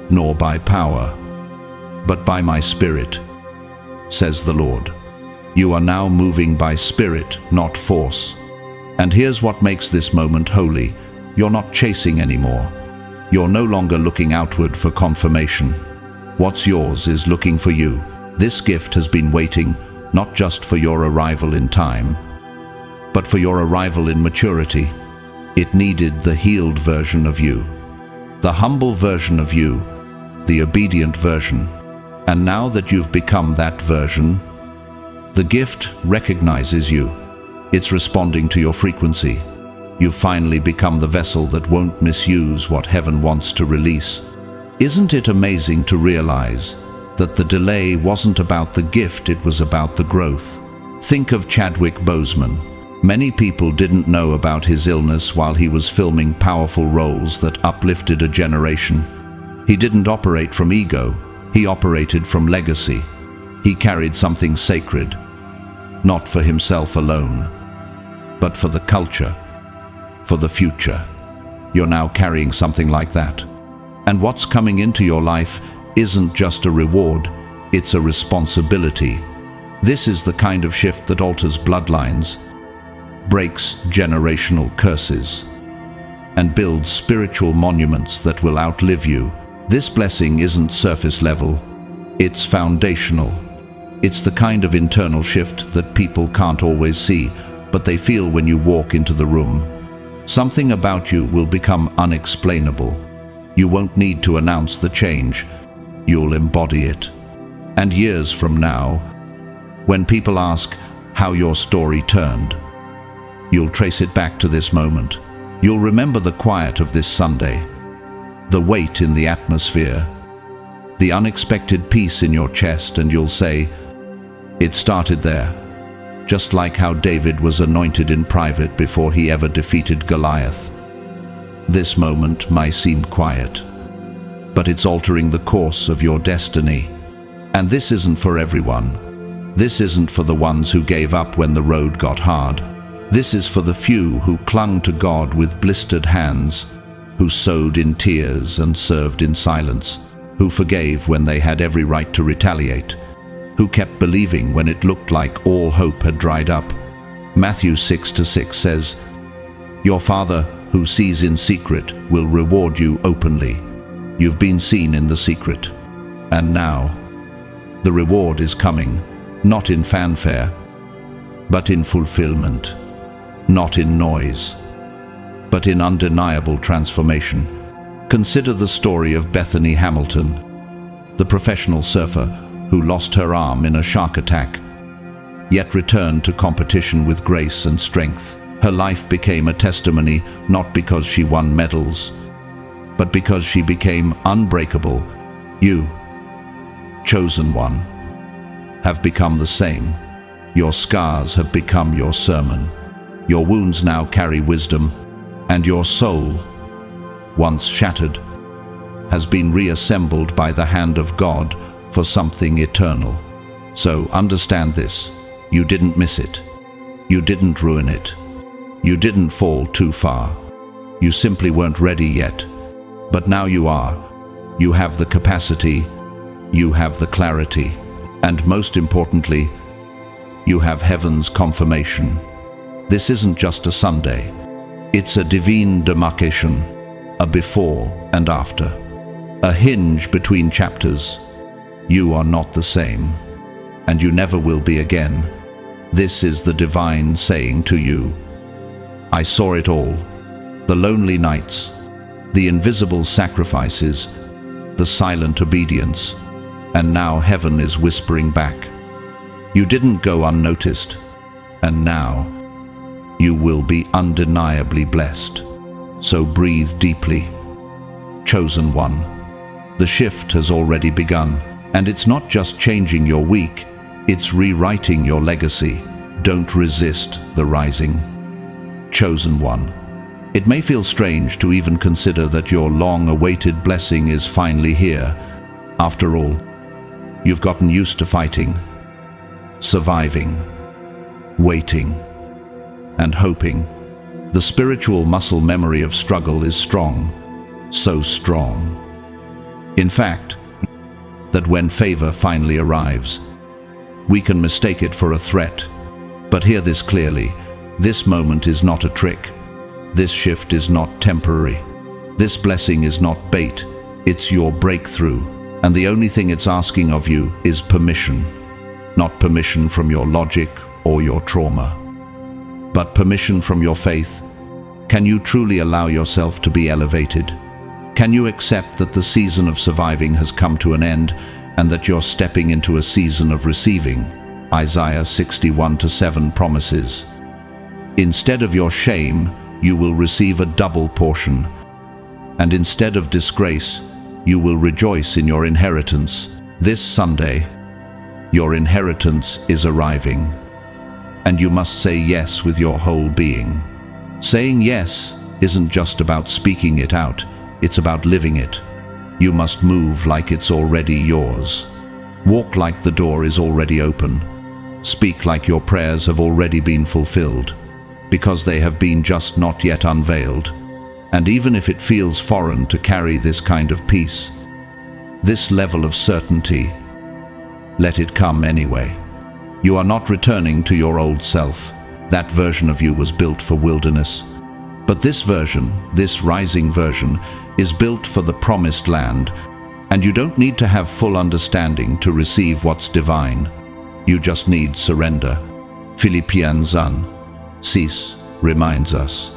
nor by power, but by my Spirit, says the Lord." You are now moving by spirit, not force. And here's what makes this moment holy. You're not chasing anymore. You're no longer looking outward for confirmation. What's yours is looking for you. This gift has been waiting, not just for your arrival in time, but for your arrival in maturity. It needed the healed version of you, the humble version of you, the obedient version. And now that you've become that version, the gift recognizes you. It's responding to your frequency. You've finally become the vessel that won't misuse what heaven wants to release. Isn't it amazing to realize that the delay wasn't about the gift, it was about the growth? Think of Chadwick Boseman. Many people didn't know about his illness while he was filming powerful roles that uplifted a generation. He didn't operate from ego. He operated from legacy. He carried something sacred, not for himself alone, but for the culture, for the future. You're now carrying something like that. And what's coming into your life isn't just a reward, it's a responsibility. This is the kind of shift that alters bloodlines, breaks generational curses, and builds spiritual monuments that will outlive you. This blessing isn't surface level, it's foundational. It's the kind of internal shift that people can't always see, but they feel when you walk into the room. Something about you will become unexplainable. You won't need to announce the change, you'll embody it. And years from now, when people ask how your story turned, you'll trace it back to this moment. You'll remember the quiet of this Sunday, the weight in the atmosphere, the unexpected peace in your chest, and you'll say, it started there, just like how David was anointed in private before he ever defeated Goliath. This moment might seem quiet, but it's altering the course of your destiny. And this isn't for everyone. This isn't for the ones who gave up when the road got hard. This is for the few who clung to God with blistered hands, who sowed in tears and served in silence, who forgave when they had every right to retaliate, who kept believing when it looked like all hope had dried up. Matthew 6:6 says, "Your Father who sees in secret will reward you openly." You've been seen in the secret. And now, the reward is coming, not in fanfare, but in fulfillment, not in noise, but in undeniable transformation. Consider the story of Bethany Hamilton, the professional surfer who lost her arm in a shark attack, yet returned to competition with grace and strength. Her life became a testimony not because she won medals, but because she became unbreakable. You, chosen one, have become the same. Your scars have become your sermon. Your wounds now carry wisdom, and your soul, once shattered, has been reassembled by the hand of God for something eternal. So understand this. You didn't miss it. You didn't ruin it. You didn't fall too far. You simply weren't ready yet. But now you are. You have the capacity. You have the clarity. And most importantly, you have heaven's confirmation. This isn't just a Sunday. It's a divine demarcation, a before and after, a hinge between chapters. You are not the same, and you never will be again. This is the divine saying to you. I saw it all, the lonely nights, the invisible sacrifices, the silent obedience, and now heaven is whispering back. You didn't go unnoticed, and now you will be undeniably blessed. So breathe deeply. Chosen one, the shift has already begun. And it's not just changing your week, it's rewriting your legacy. Don't resist the rising. Chosen one. It may feel strange to even consider that your long-awaited blessing is finally here. After all, you've gotten used to fighting, surviving, waiting, and hoping. The spiritual muscle memory of struggle is strong, so strong. In fact, that when favor finally arrives, we can mistake it for a threat. But hear this clearly, this moment is not a trick. This shift is not temporary. This blessing is not bait, it's your breakthrough. And the only thing it's asking of you is permission. Not permission from your logic or your trauma, but permission from your faith. Can you truly allow yourself to be elevated? Can you accept that the season of surviving has come to an end and that you're stepping into a season of receiving? Isaiah 61:7 promises. Instead of your shame, you will receive a double portion. And instead of disgrace, you will rejoice in your inheritance. This Sunday, your inheritance is arriving. And you must say yes with your whole being. Saying yes isn't just about speaking it out. It's about living it. You must move like it's already yours. Walk like the door is already open. Speak like your prayers have already been fulfilled, because they have been just not yet unveiled. And even if it feels foreign to carry this kind of peace, this level of certainty, let it come anyway. You are not returning to your old self. That version of you was built for wilderness. But this version, this rising version, is built for the promised land, and you don't need to have full understanding to receive what's divine. You just need surrender. Philippians 6 reminds us,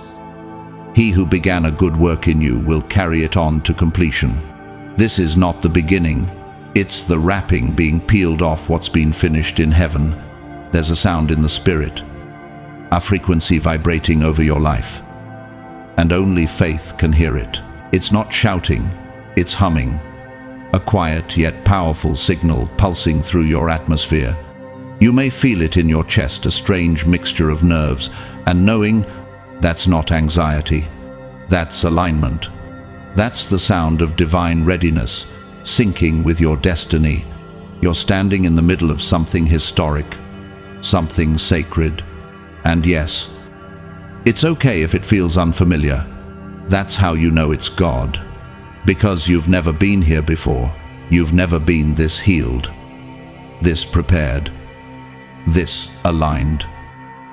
"He who began a good work in you will carry it on to completion." This is not the beginning. It's the wrapping being peeled off what's been finished in heaven. There's a sound in the spirit, a frequency vibrating over your life, and only faith can hear it. It's not shouting, it's humming, a quiet yet powerful signal pulsing through your atmosphere. You may feel it in your chest, a strange mixture of nerves and knowing. That's not anxiety, that's alignment. That's the sound of divine readiness, syncing with your destiny. You're standing in the middle of something historic, something sacred. And yes, it's okay if it feels unfamiliar. That's how you know it's God. Because you've never been here before. You've never been this healed, this prepared, this aligned.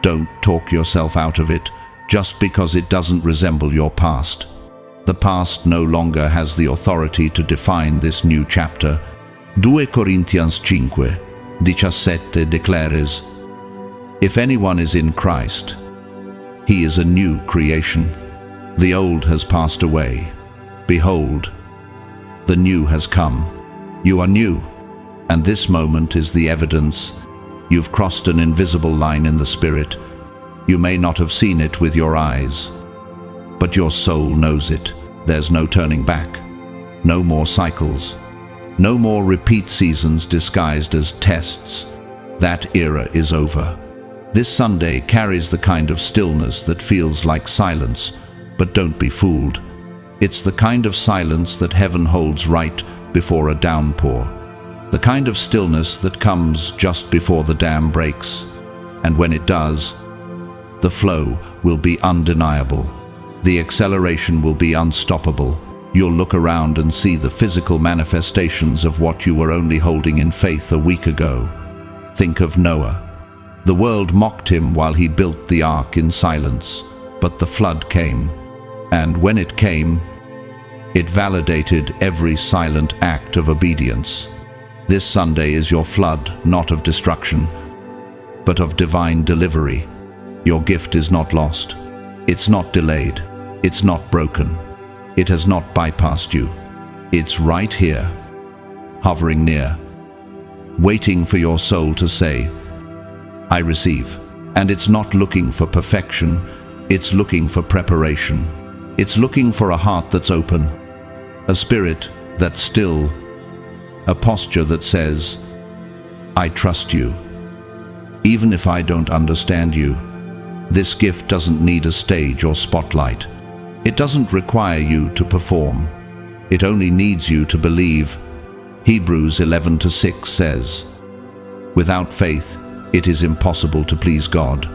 Don't talk yourself out of it just because it doesn't resemble your past. The past no longer has the authority to define this new chapter. 2 Corinthians 5:17 declares, "If anyone is in Christ, he is a new creation. The old has passed away. Behold, the new has come." You are new, and this moment is the evidence. You've crossed an invisible line in the spirit. You may not have seen it with your eyes, but your soul knows it. There's no turning back. No more cycles. No more repeat seasons disguised as tests. That era is over. This Sunday carries the kind of stillness that feels like silence, but don't be fooled. It's the kind of silence that heaven holds right before a downpour. The kind of stillness that comes just before the dam breaks. And when it does, the flow will be undeniable. The acceleration will be unstoppable. You'll look around and see the physical manifestations of what you were only holding in faith a week ago. Think of Noah. The world mocked him while he built the ark in silence, but the flood came. And when it came, it validated every silent act of obedience. This Sunday is your flood, not of destruction, but of divine delivery. Your gift is not lost. It's not delayed. It's not broken. It has not bypassed you. It's right here, hovering near, waiting for your soul to say, "I receive." And it's not looking for perfection. It's looking for preparation. It's looking for a heart that's open, a spirit that's still, a posture that says, "I trust you, even if I don't understand you." This gift doesn't need a stage or spotlight. It doesn't require you to perform. It only needs you to believe. Hebrews 11:6 says, "Without faith, it is impossible to please God."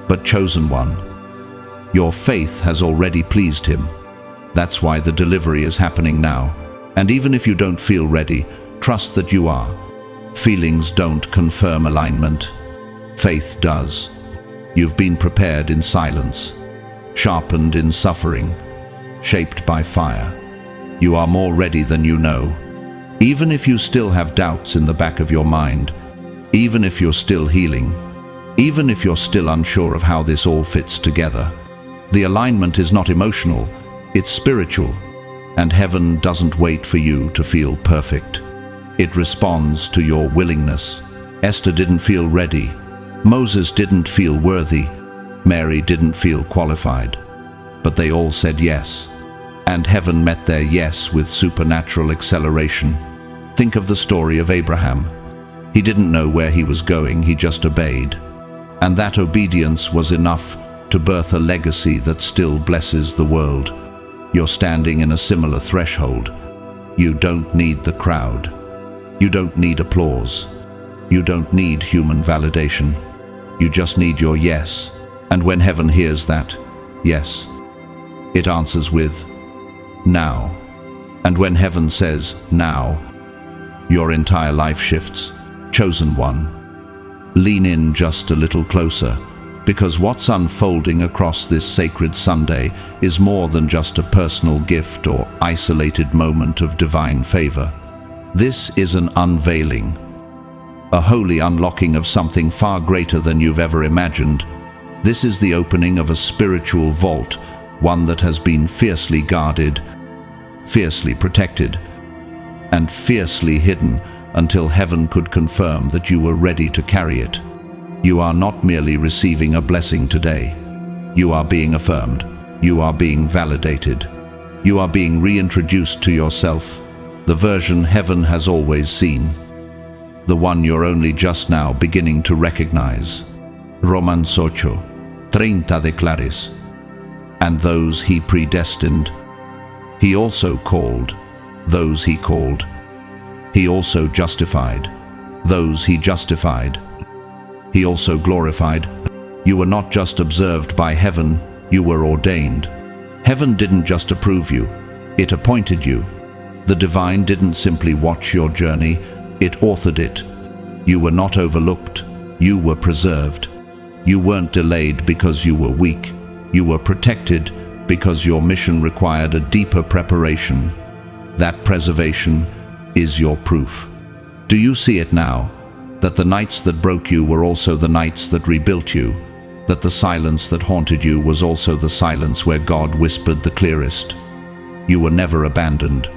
But chosen one, your faith has already pleased him. That's why the delivery is happening now. And even if you don't feel ready, trust that you are. Feelings don't confirm alignment. Faith does. You've been prepared in silence, sharpened in suffering, shaped by fire. You are more ready than you know. Even if you still have doubts in the back of your mind, even if you're still healing, even if you're still unsure of how this all fits together, the alignment is not emotional, it's spiritual. And heaven doesn't wait for you to feel perfect. It responds to your willingness. Esther didn't feel ready. Moses didn't feel worthy. Mary didn't feel qualified. But they all said yes. And heaven met their yes with supernatural acceleration. Think of the story of Abraham. He didn't know where he was going, he just obeyed. And that obedience was enough to birth a legacy that still blesses the world. You're standing in a similar threshold. You don't need the crowd. You don't need applause. You don't need human validation. You just need your yes. And when heaven hears that yes, it answers with now. And when heaven says now, your entire life shifts. Chosen one, lean in just a little closer, because what's unfolding across this sacred Sunday is more than just a personal gift or isolated moment of divine favor. This is an unveiling, a holy unlocking of something far greater than you've ever imagined. This is the opening of a spiritual vault, one that has been fiercely guarded, fiercely protected, and fiercely hidden until heaven could confirm that you were ready to carry it. You are not merely receiving a blessing today. You are being affirmed. You are being validated. You are being reintroduced to yourself, the version heaven has always seen, the one you're only just now beginning to recognize. Romans 8:30 declares, and those he predestined, he also called. Those he called, he also justified. Those he justified, he also glorified. You were not just observed by heaven, you were ordained. Heaven didn't just approve you, it appointed you. The divine didn't simply watch your journey, it authored it. You were not overlooked, you were preserved. You weren't delayed because you were weak. You were protected because your mission required a deeper preparation. That preservation is your proof. Do you see it now? That the nights that broke you were also the nights that rebuilt you. That the silence that haunted you was also the silence where God whispered the clearest. You were never abandoned.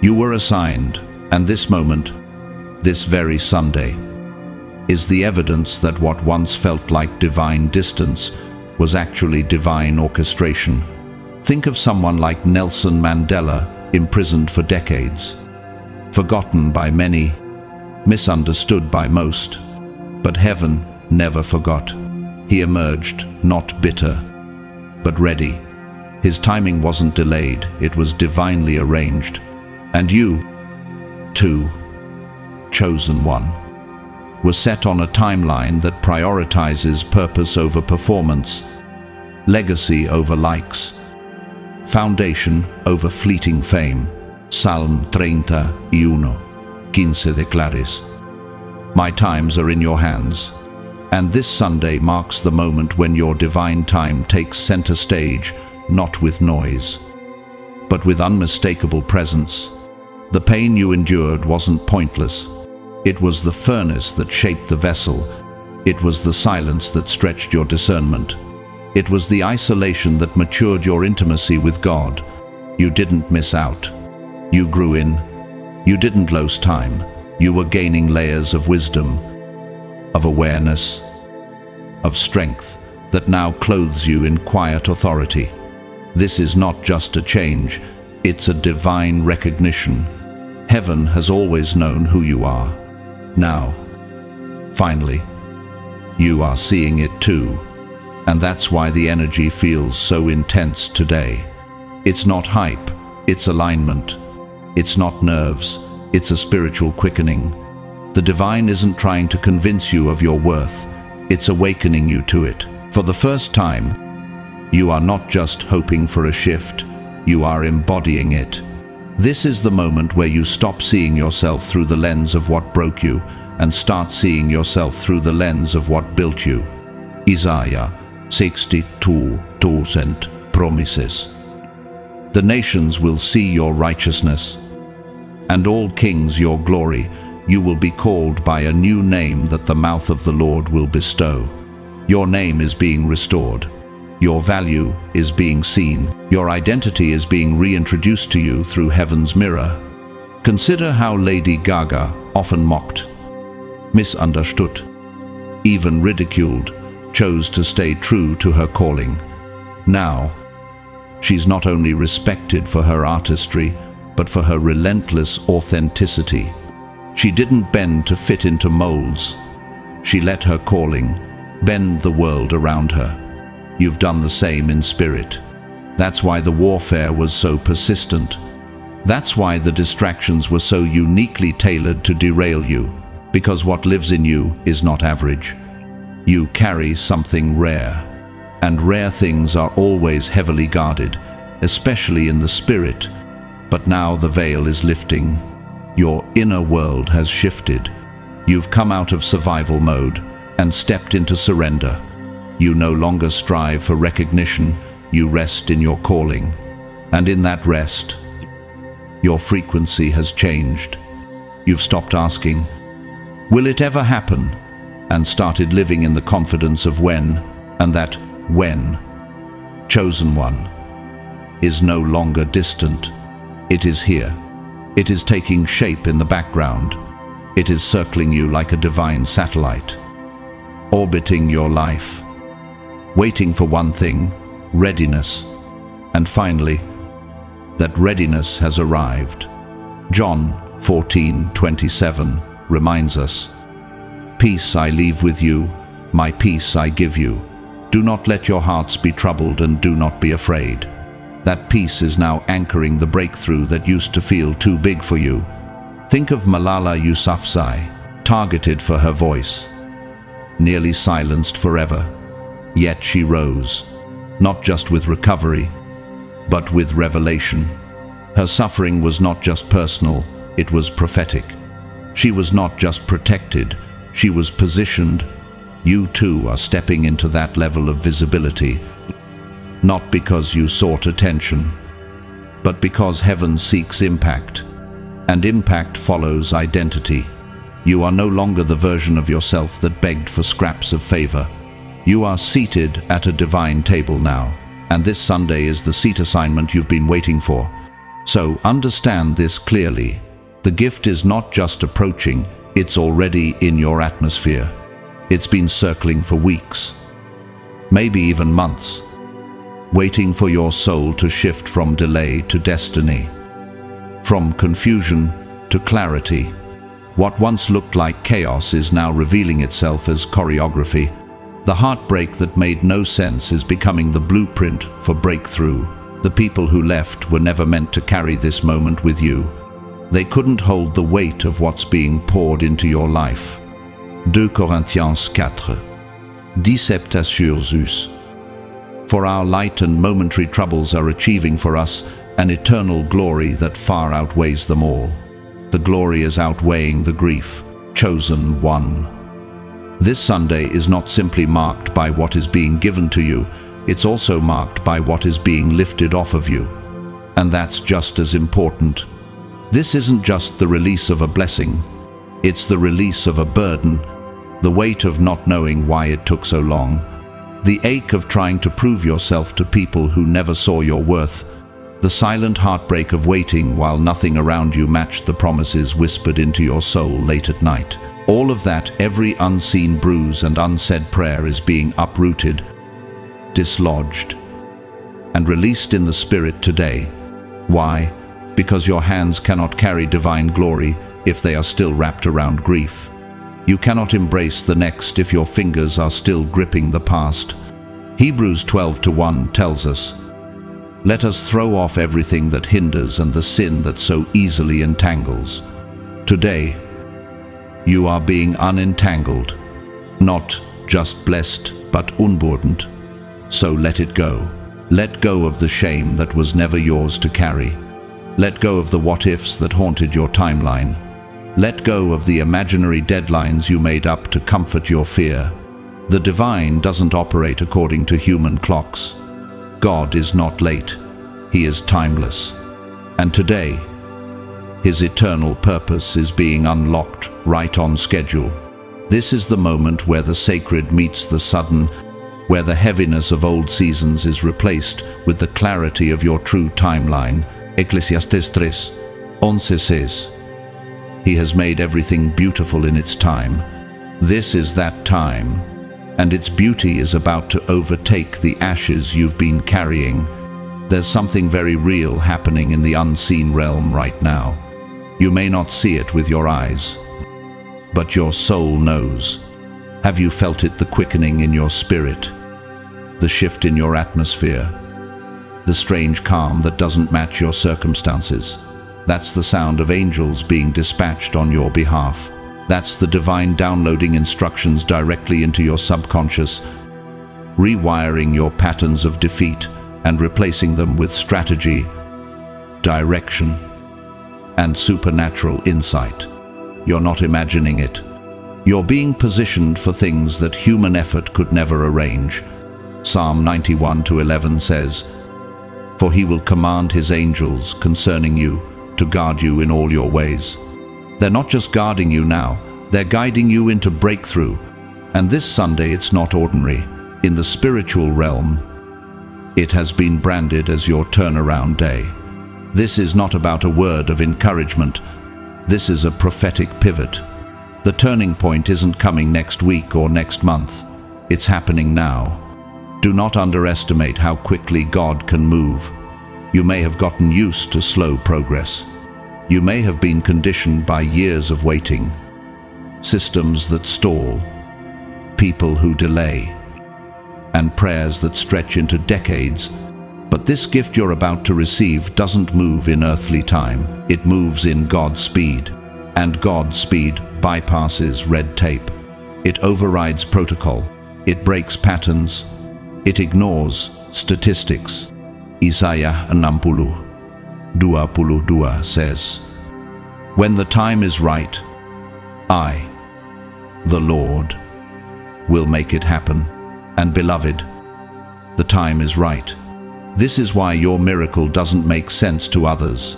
You were assigned, and this moment, this very Sunday, is the evidence that what once felt like divine distance was actually divine orchestration. Think of someone like Nelson Mandela, imprisoned for decades, forgotten by many, misunderstood by most, but heaven never forgot. He emerged, not bitter, but ready. His timing wasn't delayed, it was divinely arranged. And you, too, chosen one, were set on a timeline that prioritizes purpose over performance, legacy over likes, foundation over fleeting fame. Psalm 31:15 declares, my times are in your hands. And this Sunday marks the moment when your divine time takes center stage, not with noise, but with unmistakable presence. The pain you endured wasn't pointless. It was the furnace that shaped the vessel. It was the silence that stretched your discernment. It was the isolation that matured your intimacy with God. You didn't miss out. You grew in. You didn't lose time. You were gaining layers of wisdom, of awareness, of strength that now clothes you in quiet authority. This is not just a change, it's a divine recognition. Heaven has always known who you are. Now, finally, you are seeing it too. And that's why the energy feels so intense today. It's not hype, it's alignment. It's not nerves, it's a spiritual quickening. The divine isn't trying to convince you of your worth, it's awakening you to it. For the first time, you are not just hoping for a shift, you are embodying it. This is the moment where you stop seeing yourself through the lens of what broke you and start seeing yourself through the lens of what built you. Isaiah 62:2 promises, the nations will see your righteousness, and all kings your glory. You will be called by a new name that the mouth of the Lord will bestow. Your name is being restored. Your value is being seen. Your identity is being reintroduced to you through heaven's mirror. Consider how Lady Gaga, often mocked, misunderstood, even ridiculed, chose to stay true to her calling. Now, she's not only respected for her artistry, but for her relentless authenticity. She didn't bend to fit into molds. She let her calling bend the world around her. You've done the same in spirit. That's why the warfare was so persistent. That's why the distractions were so uniquely tailored to derail you, because what lives in you is not average. You carry something rare, and rare things are always heavily guarded, especially in the spirit. But now the veil is lifting. Your inner world has shifted. You've come out of survival mode and stepped into surrender. You no longer strive for recognition, you rest in your calling. And in that rest, your frequency has changed. You've stopped asking, "Will it ever happen?" and started living in the confidence of when, and that when, chosen one, is no longer distant. It is here. It is taking shape in the background. It is circling you like a divine satellite, orbiting your life, waiting for one thing, readiness. And finally, that readiness has arrived. John 14:27 reminds us, "Peace I leave with you, my peace I give you. Do not let your hearts be troubled and do not be afraid." That peace is now anchoring the breakthrough that used to feel too big for you. Think of Malala Yousafzai, targeted for her voice, nearly silenced forever. Yet she rose, not just with recovery, but with revelation. Her suffering was not just personal, it was prophetic. She was not just protected, she was positioned. You too are stepping into that level of visibility, not because you sought attention, but because heaven seeks impact, and impact follows identity. You are no longer the version of yourself that begged for scraps of favor. You are seated at a divine table now, and this Sunday is the seat assignment you've been waiting for. So understand this clearly. The gift is not just approaching, it's already in your atmosphere. It's been circling for weeks, maybe even months, waiting for your soul to shift from delay to destiny, from confusion to clarity. What once looked like chaos is now revealing itself as choreography. The heartbreak that made no sense is becoming the blueprint for breakthrough. The people who left were never meant to carry this moment with you. They couldn't hold the weight of what's being poured into your life. 2 Corinthians 4, 17 assure Zeus. For our light and momentary troubles are achieving for us an eternal glory that far outweighs them all. The glory is outweighing the grief. Chosen one. This Sunday is not simply marked by what is being given to you, it's also marked by what is being lifted off of you. And that's just as important. This isn't just the release of a blessing, it's the release of a burden, the weight of not knowing why it took so long, the ache of trying to prove yourself to people who never saw your worth, the silent heartbreak of waiting while nothing around you matched the promises whispered into your soul late at night. All of that, every unseen bruise and unsaid prayer is being uprooted, dislodged, and released in the spirit today. Why? Because your hands cannot carry divine glory if they are still wrapped around grief. You cannot embrace the next if your fingers are still gripping the past. Hebrews 12:1 tells us, "Let us throw off everything that hinders and the sin that so easily entangles." Today, you are being unentangled, not just blessed, but unburdened. So let it go. Let go of the shame that was never yours to carry. Let go of the what-ifs that haunted your timeline. Let go of the imaginary deadlines you made up to comfort your fear. The divine doesn't operate according to human clocks. God is not late. He is timeless. And today, His eternal purpose is being unlocked right on schedule. This is the moment where the sacred meets the sudden, where the heaviness of old seasons is replaced with the clarity of your true timeline. Ecclesiastes 3:11 says, "He has made everything beautiful in its time." This is that time, and its beauty is about to overtake the ashes you've been carrying. There's something very real happening in the unseen realm right now. You may not see it with your eyes, but your soul knows. Have you felt it, the quickening in your spirit, the shift in your atmosphere, the strange calm that doesn't match your circumstances? That's the sound of angels being dispatched on your behalf. That's the divine downloading instructions directly into your subconscious, rewiring your patterns of defeat and replacing them with strategy, direction, and supernatural insight. You're not imagining it. You're being positioned for things that human effort could never arrange. Psalm 91:11 says, "For he will command his angels concerning you to guard you in all your ways." They're not just guarding you now, they're guiding you into breakthrough. And this Sunday, it's not ordinary. In the spiritual realm, it has been branded as your turnaround day. This is not about a word of encouragement. This is a prophetic pivot. The turning point isn't coming next week or next month. It's happening now. Do not underestimate how quickly God can move. You may have gotten used to slow progress. You may have been conditioned by years of waiting, systems that stall, people who delay, and prayers that stretch into decades. But this gift you're about to receive doesn't move in earthly time. It moves in God's speed. And God's speed bypasses red tape. It overrides protocol. It breaks patterns. It ignores statistics. Isaiah 60:22 says, "When the time is right, I, the Lord, will make it happen." And beloved, the time is right. This is why your miracle doesn't make sense to others.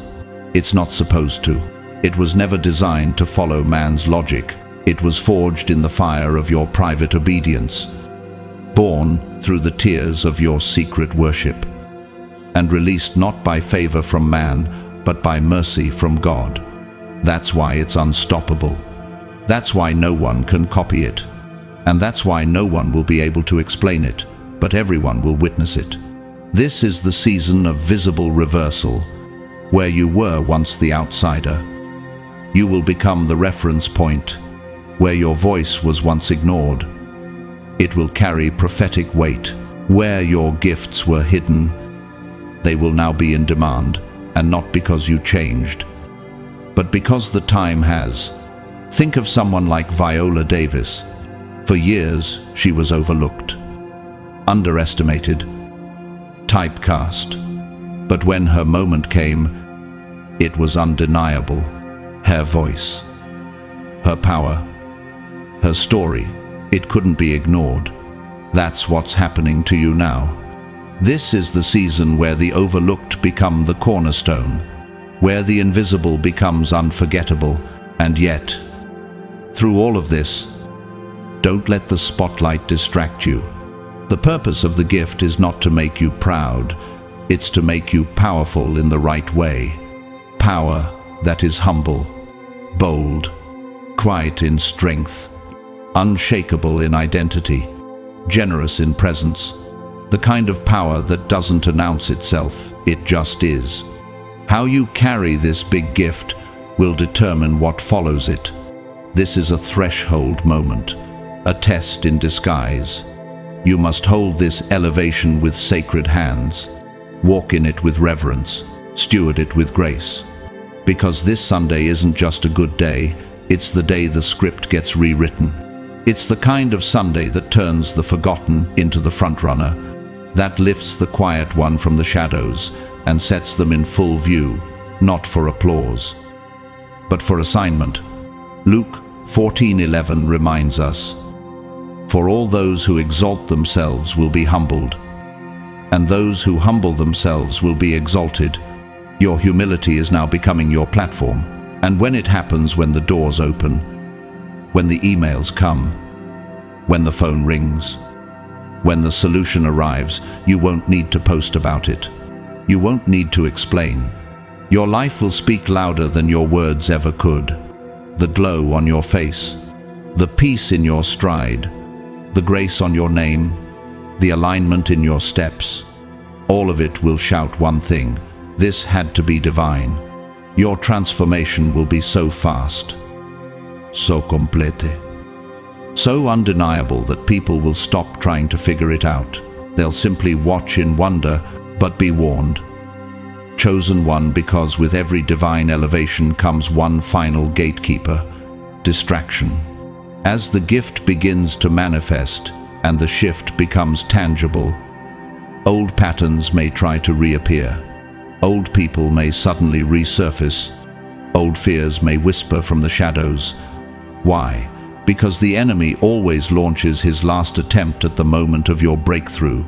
It's not supposed to. It was never designed to follow man's logic. It was forged in the fire of your private obedience, born through the tears of your secret worship, and released not by favor from man, but by mercy from God. That's why it's unstoppable. That's why no one can copy it. And that's why no one will be able to explain it, but everyone will witness it. This is the season of visible reversal, where you were once the outsider. You will become the reference point, where your voice was once ignored. It will carry prophetic weight. Where your gifts were hidden, they will now be in demand, and not because you changed, but because the time has. Think of someone like Viola Davis. For years, she was overlooked, underestimated, typecast. But when her moment came, it was undeniable. Her voice, her power, her story, it couldn't be ignored. That's what's happening to you now. This is the season where the overlooked become the cornerstone, where the invisible becomes unforgettable. And yet, through all of this, don't let the spotlight distract you. The purpose of the gift is not to make you proud, it's to make you powerful in the right way. Power that is humble, bold, quiet in strength, unshakable in identity, generous in presence. The kind of power that doesn't announce itself, it just is. How you carry this big gift will determine what follows it. This is a threshold moment, a test in disguise. You must hold this elevation with sacred hands, walk in it with reverence, steward it with grace. Because this Sunday isn't just a good day, it's the day the script gets rewritten. It's the kind of Sunday that turns the forgotten into the frontrunner, that lifts the quiet one from the shadows and sets them in full view, not for applause, but for assignment. Luke 14:11 reminds us, "For all those who exalt themselves will be humbled, and those who humble themselves will be exalted." Your humility is now becoming your platform. And when it happens, when the doors open, when the emails come, when the phone rings, when the solution arrives, you won't need to post about it. You won't need to explain. Your life will speak louder than your words ever could. The glow on your face, the peace in your stride, the grace on your name, the alignment in your steps, all of it will shout one thing: this had to be divine. Your transformation will be so fast, so complete, so undeniable that people will stop trying to figure it out. They'll simply watch in wonder, but be warned. Chosen one because with every divine elevation comes one final gatekeeper, distraction. As the gift begins to manifest and the shift becomes tangible, old patterns may try to reappear. Old people may suddenly resurface. Old fears may whisper from the shadows. Why? Because the enemy always launches his last attempt at the moment of your breakthrough.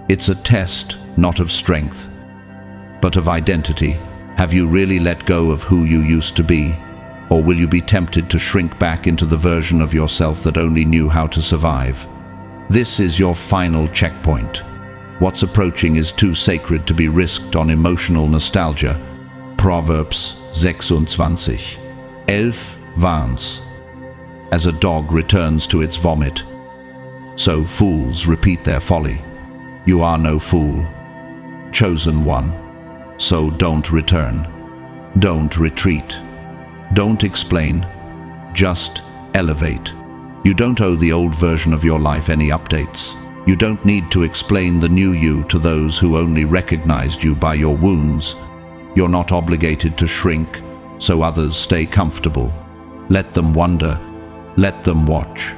It's a test, not of strength, but of identity. Have you really let go of who you used to be? Or will you be tempted to shrink back into the version of yourself that only knew how to survive? This is your final checkpoint. What's approaching is too sacred to be risked on emotional nostalgia. Proverbs 26, 11 warns. As a dog returns to its vomit, so fools repeat their folly. You are no fool, chosen one. So don't return. Don't retreat. Don't explain. Just elevate. You don't owe the old version of your life any updates. You don't need to explain the new you to those who only recognized you by your wounds. You're not obligated to shrink, so others stay comfortable. Let them wonder. Let them watch.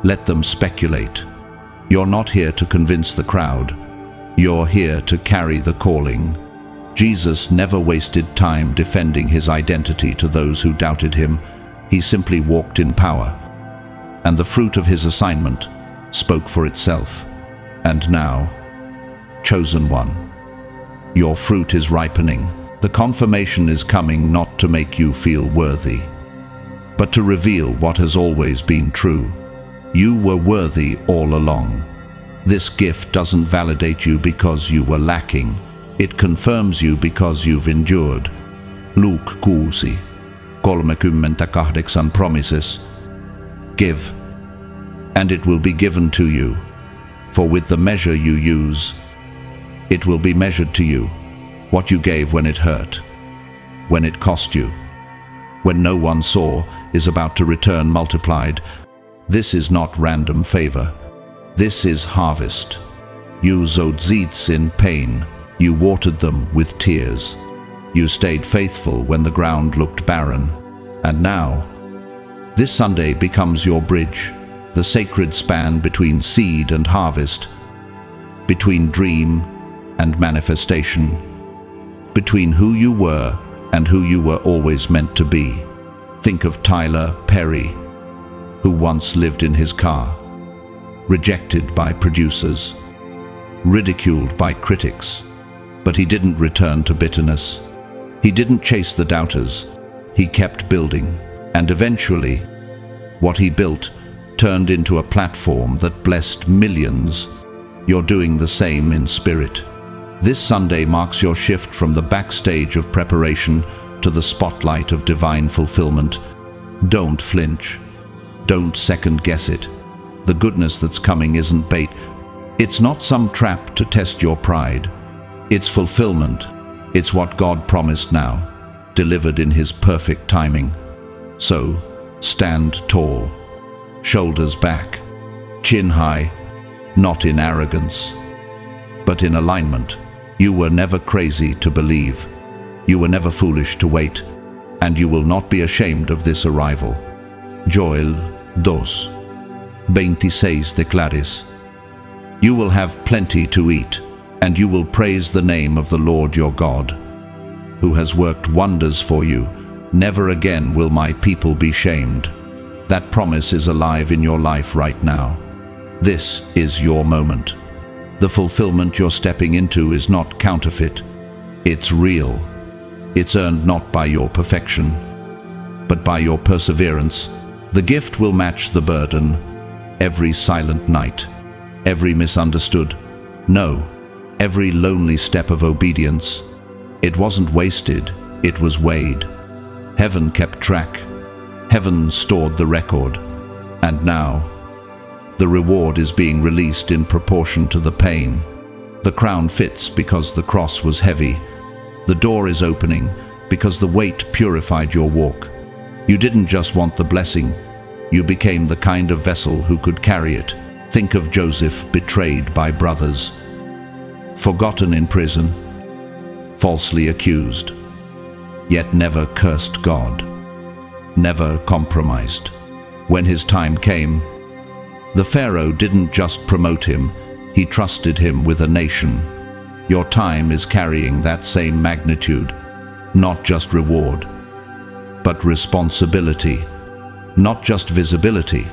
Let them speculate. You're not here to convince the crowd. You're here to carry the calling. Jesus never wasted time defending his identity to those who doubted him. He simply walked in power. And the fruit of his assignment spoke for itself. And now, chosen one, your fruit is ripening. The confirmation is coming not to make you feel worthy, but to reveal what has always been true. You were worthy all along. This gift doesn't validate you because you were lacking. It confirms you because you've endured. Luke 6:38 promises, give, and it will be given to you. For with the measure you use, it will be measured to you. What you gave when it hurt, when it cost you, when no one saw, is about to return multiplied. This is not random favor. This is harvest. You sowed seeds in pain. You watered them with tears. You stayed faithful when the ground looked barren. And now, this Sunday becomes your bridge, the sacred span between seed and harvest, between dream and manifestation, between who you were and who you were always meant to be. Think of Tyler Perry, who once lived in his car, rejected by producers, ridiculed by critics. But he didn't return to bitterness. He didn't chase the doubters. He kept building, and eventually, what he built turned into a platform that blessed millions. You're doing the same in spirit. This Sunday marks your shift from the backstage of preparation to the spotlight of divine fulfillment. Don't flinch. Don't second-guess it. The goodness that's coming isn't bait. It's not some trap to test your pride. It's fulfillment. It's what God promised now, delivered in his perfect timing. So, stand tall, shoulders back, chin high, not in arrogance, but in alignment. You were never crazy to believe. You were never foolish to wait, and you will not be ashamed of this arrival. Joel 2:26 declares, you will have plenty to eat, and you will praise the name of the Lord your God, who has worked wonders for you. Never again will my people be shamed. That promise is alive in your life right now. This is your moment. The fulfillment you're stepping into is not counterfeit. It's real. It's earned not by your perfection, but by your perseverance. The gift will match the burden, every silent night, every misunderstood no, every lonely step of obedience. It wasn't wasted, it was weighed. Heaven kept track. Heaven stored the record. And now, the reward is being released in proportion to the pain. The crown fits because the cross was heavy. The door is opening because the weight purified your walk. You didn't just want the blessing, you became the kind of vessel who could carry it. Think of Joseph, betrayed by brothers, forgotten in prison, falsely accused, yet never cursed God, never compromised. When his time came, the Pharaoh didn't just promote him, he trusted him with a nation. Your time is carrying that same magnitude, not just reward, but responsibility, not just visibility,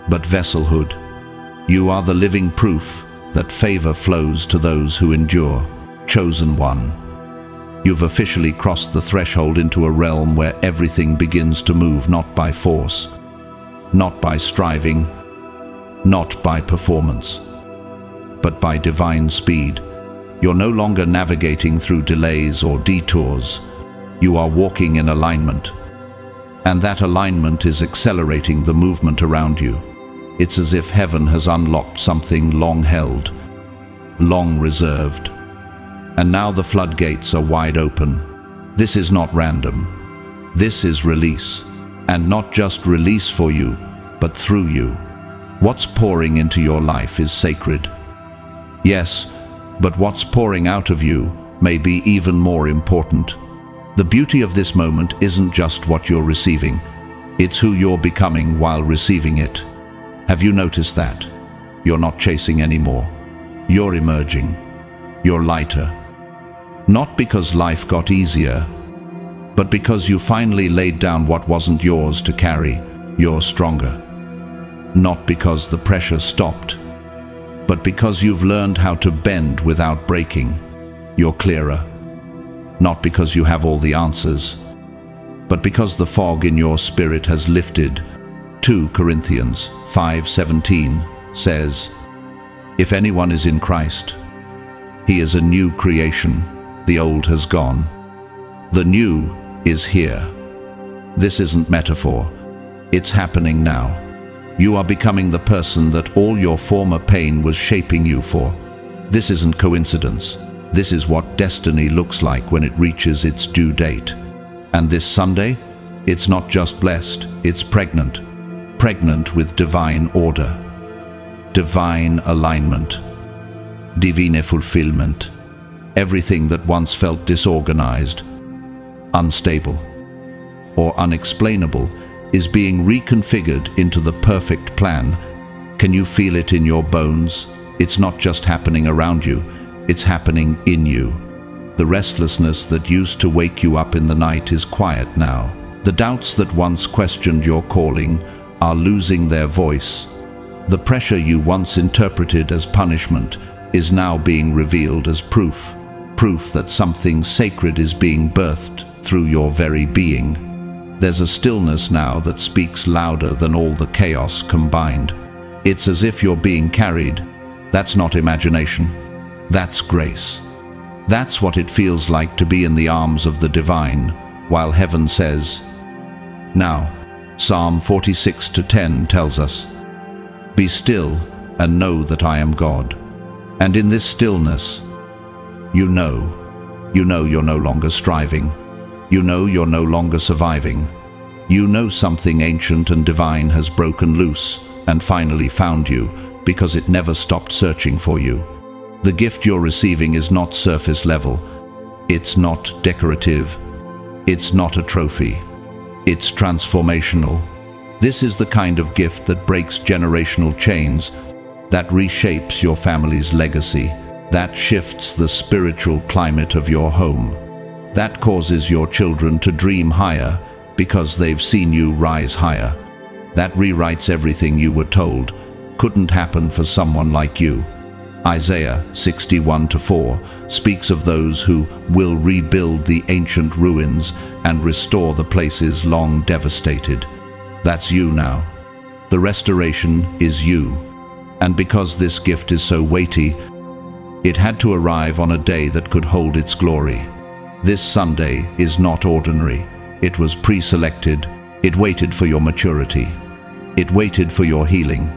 but vesselhood. You are the living proof that favor flows to those who endure, chosen one. You've officially crossed the threshold into a realm where everything begins to move not by force, not by striving, not by performance, but by divine speed. You're no longer navigating through delays or detours. You are walking in alignment, and that alignment is accelerating the movement around you. It's as if heaven has unlocked something long held, long reserved, and now the floodgates are wide open. This is not random. This is release, and not just release for you, but through you. What's pouring into your life is sacred. Yes, but what's pouring out of you may be even more important. The beauty of this moment isn't just what you're receiving, it's who you're becoming while receiving it. Have you noticed that? You're not chasing anymore. You're emerging. You're lighter. Not because life got easier, but because you finally laid down what wasn't yours to carry. You're stronger. Not because the pressure stopped, but because you've learned how to bend without breaking. You're clearer. Not because you have all the answers, but because the fog in your spirit has lifted. 2 Corinthians 5:17 says, "If anyone is in Christ, he is a new creation. The old has gone. The new is here." This isn't metaphor. It's happening now. You are becoming the person that all your former pain was shaping you for. This isn't coincidence. This is what destiny looks like when it reaches its due date. And this Sunday, it's not just blessed, it's pregnant. Pregnant with divine order, divine alignment, divine fulfillment. Everything that once felt disorganized, unstable, or unexplainable is being reconfigured into the perfect plan. Can you feel it in your bones? It's not just happening around you, it's happening in you. The restlessness that used to wake you up in the night is quiet now. The doubts that once questioned your calling are losing their voice. The pressure you once interpreted as punishment is now being revealed as proof that something sacred is being birthed through your very being. There's a stillness now that speaks louder than all the chaos combined. It's as if you're being carried. That's not imagination. That's grace. That's what it feels like to be in the arms of the divine, while heaven says, "Now." Psalm 46:10 tells us, "Be still and know that I am God." And in this stillness, you know you're no longer striving. You know you're no longer surviving. You know something ancient and divine has broken loose and finally found you because it never stopped searching for you. The gift you're receiving is not surface level. It's not decorative. It's not a trophy. It's transformational. This is the kind of gift that breaks generational chains, that reshapes your family's legacy, that shifts the spiritual climate of your home, that causes your children to dream higher because they've seen you rise higher, that rewrites everything you were told couldn't happen for someone like you. Isaiah 61:4 speaks of those who will rebuild the ancient ruins and restore the places long devastated. That's you now. The restoration is you. And because this gift is so weighty, it had to arrive on a day that could hold its glory. This Sunday is not ordinary. It was pre-selected. It waited for your maturity. It waited for your healing.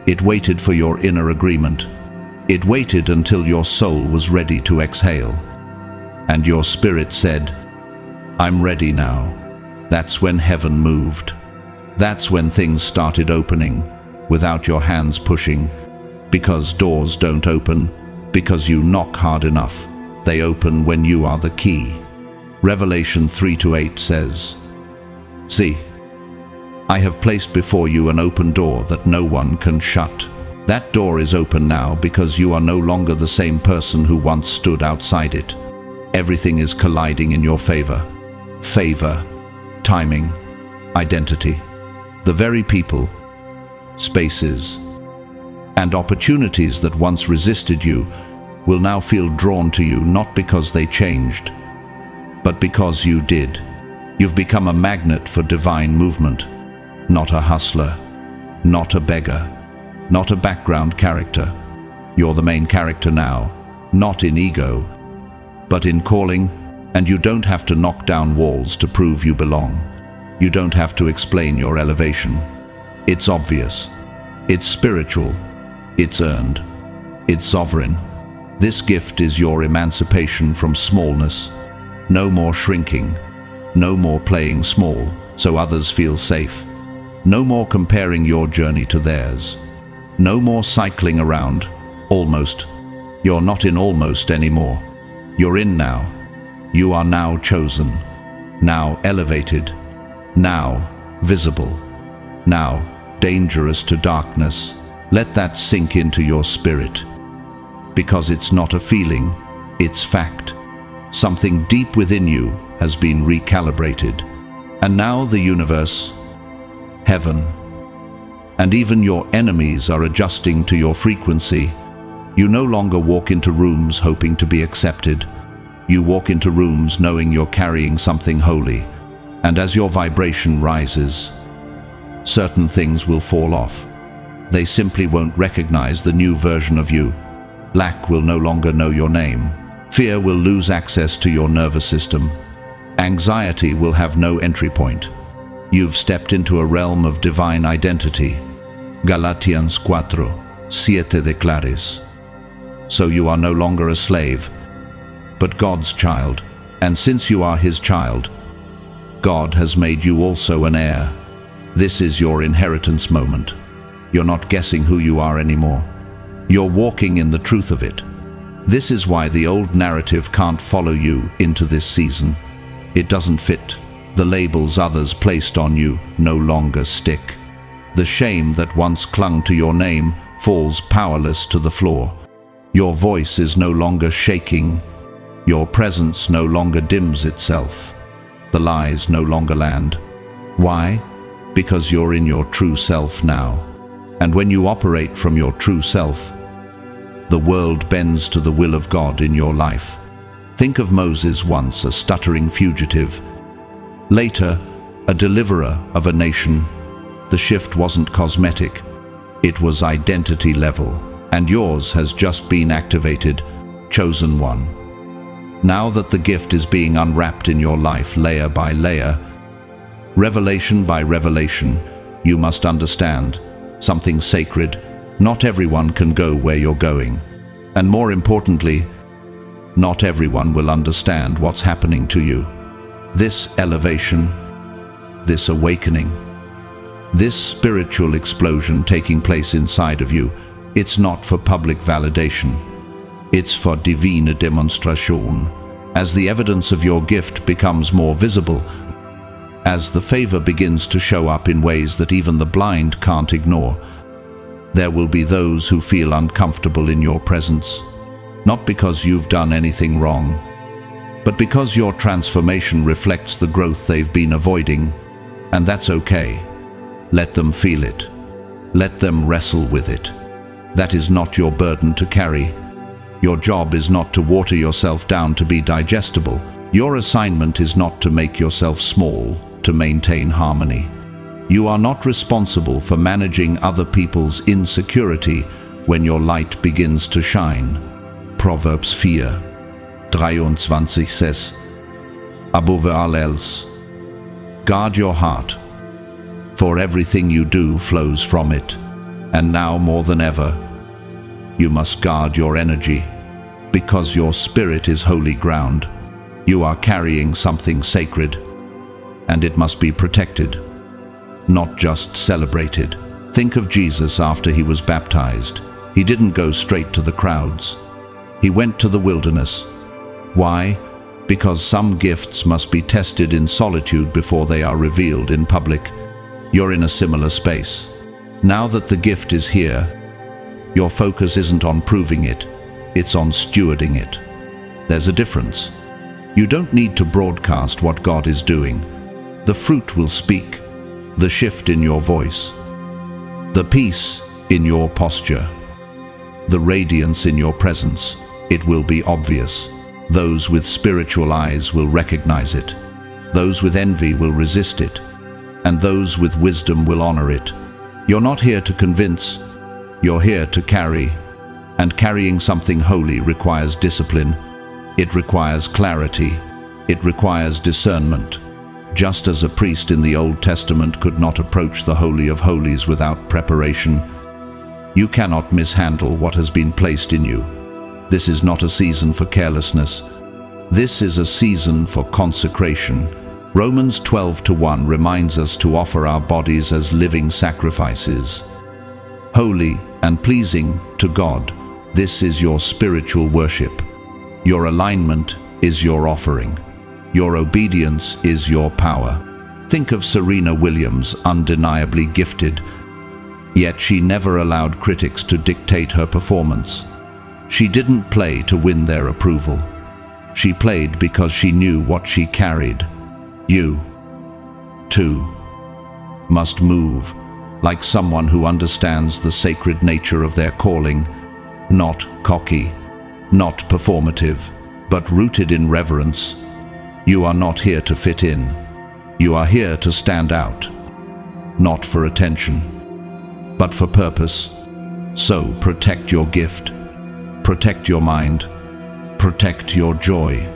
It waited for your inner agreement. It waited until your soul was ready to exhale. And your spirit said, "I'm ready now." That's when heaven moved. That's when things started opening, without your hands pushing, because doors don't open because you knock hard enough. They open when you are the key. Revelation 3:8 says, "See, I have placed before you an open door that no one can shut." That door is open now because you are no longer the same person who once stood outside it. Everything is colliding in your favor. Favor, timing, identity. The very people, spaces, and opportunities that once resisted you will now feel drawn to you, not because they changed, but because you did. You've become a magnet for divine movement, not a hustler, not a beggar, not a background character. You're the main character now, not in ego, but in calling, and you don't have to knock down walls to prove you belong. You don't have to explain your elevation. It's obvious. It's spiritual. It's earned. It's sovereign. This gift is your emancipation from smallness. No more shrinking. No more playing small so others feel safe. No more comparing your journey to theirs. No more cycling around, almost. You're not in almost anymore. You're in now. You are now chosen. Now elevated. Now visible. Now dangerous to darkness. Let that sink into your spirit. Because it's not a feeling, it's fact. Something deep within you has been recalibrated. And now the universe, heaven, and even your enemies are adjusting to your frequency. You no longer walk into rooms hoping to be accepted. You walk into rooms knowing you're carrying something holy. And as your vibration rises, certain things will fall off. They simply won't recognize the new version of you. Lack will no longer know your name. Fear will lose access to your nervous system. Anxiety will have no entry point. You've stepped into a realm of divine identity. Galatians 4:7 declares. So you are no longer a slave, but God's child. And since you are His child, God has made you also an heir. This is your inheritance moment. You're not guessing who you are anymore. You're walking in the truth of it. This is why the old narrative can't follow you into this season. It doesn't fit. The labels others placed on you no longer stick. The shame that once clung to your name falls powerless to the floor. Your voice is no longer shaking. Your presence no longer dims itself. The lies no longer land. Why? Because you're in your true self now. And when you operate from your true self, the world bends to the will of God in your life. Think of Moses, once a stuttering fugitive, later a deliverer of a nation. The shift wasn't cosmetic, it was identity level. And yours has just been activated, chosen one. Now that the gift is being unwrapped in your life layer by layer, revelation by revelation, you must understand something sacred. Not everyone can go where you're going. And more importantly, not everyone will understand what's happening to you. This elevation, this awakening, this spiritual explosion taking place inside of you, it's not for public validation. It's for divine demonstration. As the evidence of your gift becomes more visible, as the favor begins to show up in ways that even the blind can't ignore, there will be those who feel uncomfortable in your presence, not because you've done anything wrong, but because your transformation reflects the growth they've been avoiding, and that's okay. Let them feel it. Let them wrestle with it. That is not your burden to carry. Your job is not to water yourself down to be digestible. Your assignment is not to make yourself small, to maintain harmony. You are not responsible for managing other people's insecurity when your light begins to shine. Proverbs 4:23 says, Above all else, guard your heart, for everything you do flows from it. And now more than ever, you must guard your energy, because your spirit is holy ground. You are carrying something sacred, and it must be protected, not just celebrated. Think of Jesus after he was baptized. He didn't go straight to the crowds. He went to the wilderness. Why? Because some gifts must be tested in solitude before they are revealed in public. You're in a similar space. Now that the gift is here, your focus isn't on proving it, it's on stewarding it. There's a difference. You don't need to broadcast what God is doing. The fruit will speak, the shift in your voice, the peace in your posture, the radiance in your presence. It will be obvious. Those with spiritual eyes will recognize it. Those with envy will resist it. And those with wisdom will honor it. You're not here to convince. You're here to carry. And carrying something holy requires discipline. It requires clarity. It requires discernment. Just as a priest in the Old Testament could not approach the Holy of Holies without preparation, you cannot mishandle what has been placed in you. This is not a season for carelessness. This is a season for consecration. Romans 12:1 reminds us to offer our bodies as living sacrifices, holy and pleasing to God. This is your spiritual worship. Your alignment is your offering. Your obedience is your power. Think of Serena Williams, undeniably gifted, yet she never allowed critics to dictate her performance. She didn't play to win their approval. She played because she knew what she carried. You, too, must move like someone who understands the sacred nature of their calling, not cocky, not performative, but rooted in reverence. You are not here to fit in. You are here to stand out, not for attention, but for purpose. So protect your gift. Protect your mind. Protect your joy.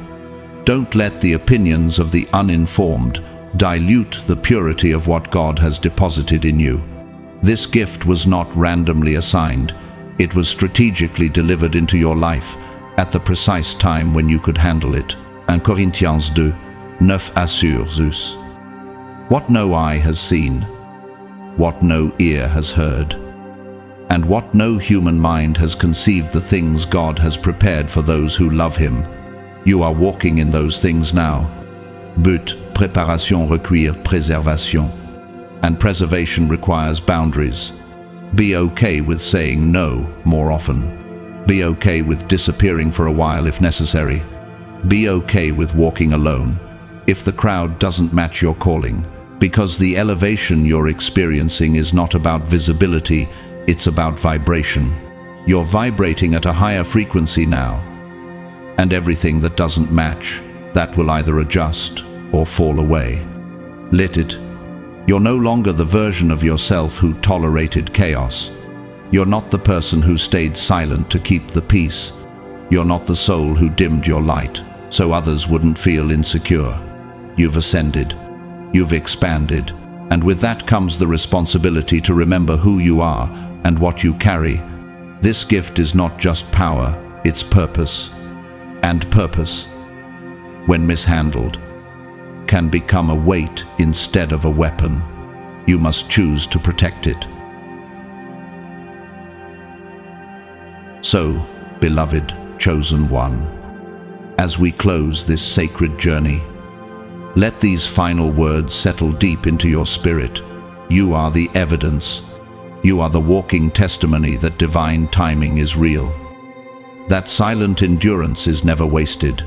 Don't let the opinions of the uninformed dilute the purity of what God has deposited in you. This gift was not randomly assigned. It was strategically delivered into your life at the precise time when you could handle it. 1 Corinthians 2:9 assure. What no eye has seen, what no ear has heard, and what no human mind has conceived, the things God has prepared for those who love Him. You are walking in those things now. But préparation requiert préservation, and preservation requires boundaries. Be okay with saying no more often. Be okay with disappearing for a while if necessary. Be okay with walking alone if the crowd doesn't match your calling, because the elevation you're experiencing is not about visibility, it's about vibration. You're vibrating at a higher frequency now, and everything that doesn't match, that will either adjust or fall away. Let it. You're no longer the version of yourself who tolerated chaos. You're not the person who stayed silent to keep the peace. You're not the soul who dimmed your light so others wouldn't feel insecure. You've ascended. You've expanded. And with that comes the responsibility to remember who you are and what you carry. This gift is not just power, it's purpose. And purpose, when mishandled, can become a weight instead of a weapon. You must choose to protect it. So, beloved, chosen one, as we close this sacred journey, let these final words settle deep into your spirit. You are the evidence. You are the walking testimony that divine timing is real, that silent endurance is never wasted,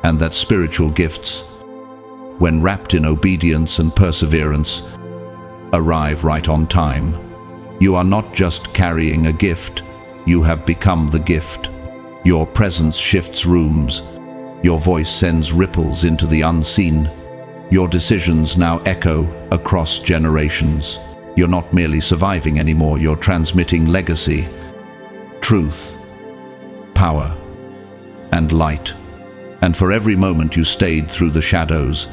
and that spiritual gifts, when wrapped in obedience and perseverance, arrive right on time. You are not just carrying a gift, you have become the gift. Your presence shifts rooms. Your voice sends ripples into the unseen. Your decisions now echo across generations. You're not merely surviving anymore, you're transmitting legacy, truth, power, and light. And for every moment you stayed through the shadows,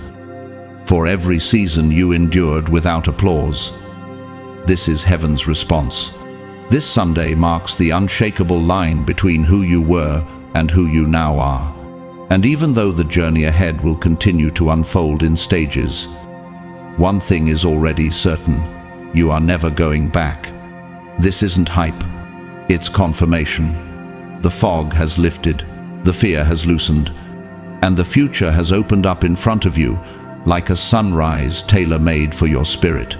for every season you endured without applause, this is heaven's response. This Sunday marks the unshakable line between who you were and who you now are. And even though the journey ahead will continue to unfold in stages, one thing is already certain: you are never going back. This isn't hype, it's confirmation. The fog has lifted, the fear has loosened, and the future has opened up in front of you like a sunrise tailor-made for your spirit.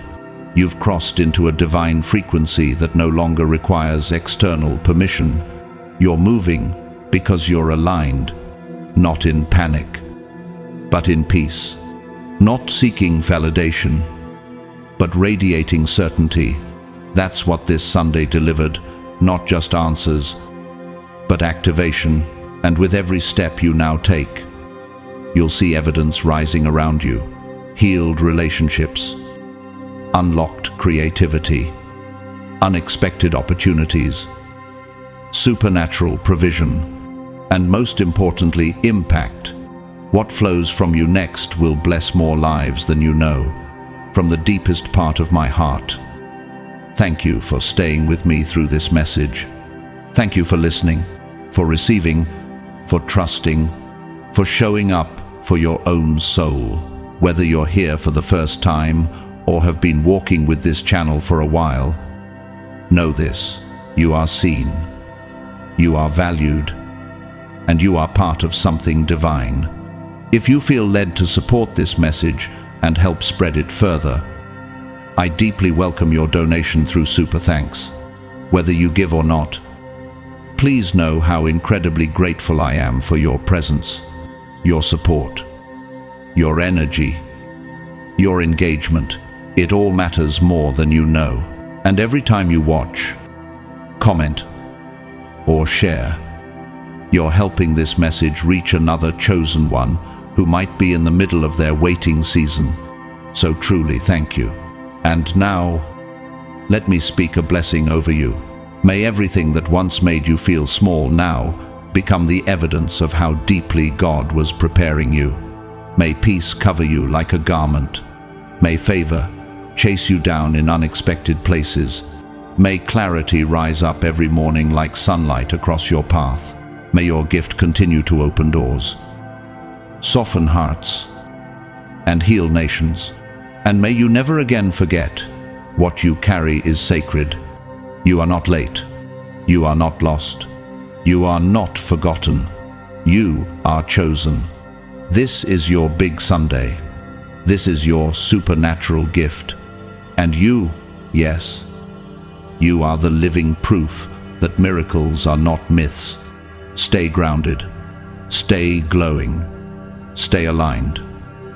You've crossed into a divine frequency that no longer requires external permission. You're moving because you're aligned, not in panic, but in peace. Not seeking validation, but radiating certainty. That's what this Sunday delivered, not just answers, but activation. And with every step you now take, you'll see evidence rising around you. Healed relationships, unlocked creativity, unexpected opportunities, supernatural provision, and most importantly, impact. What flows from you next will bless more lives than you know. From the deepest part of my heart, thank you for staying with me through this message. Thank you for listening, for receiving, for trusting, for showing up for your own soul. Whether you're here for the first time or have been walking with this channel for a while, know this: you are seen, you are valued, and you are part of something divine. If you feel led to support this message and help spread it further, I deeply welcome your donation through Super Thanks. Whether you give or not, please know how incredibly grateful I am for your presence, your support, your energy, your engagement. It all matters more than you know. And every time you watch, comment, or share, you're helping this message reach another chosen one who might be in the middle of their waiting season. So truly thank you. And now, let me speak a blessing over you. May everything that once made you feel small now become the evidence of how deeply God was preparing you. May peace cover you like a garment. May favor chase you down in unexpected places. May clarity rise up every morning like sunlight across your path. May your gift continue to open doors, soften hearts, and heal nations. And may you never again forget, what you carry is sacred. You are not late. You are not lost. You are not forgotten. You are chosen. This is your big Sunday. This is your supernatural gift. And you, yes, you are the living proof that miracles are not myths. Stay grounded. Stay glowing. Stay aligned.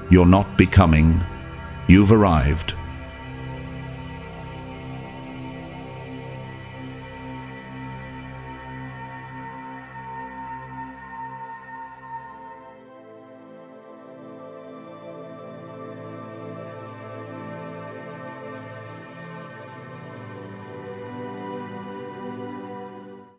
You're not becoming. You've arrived.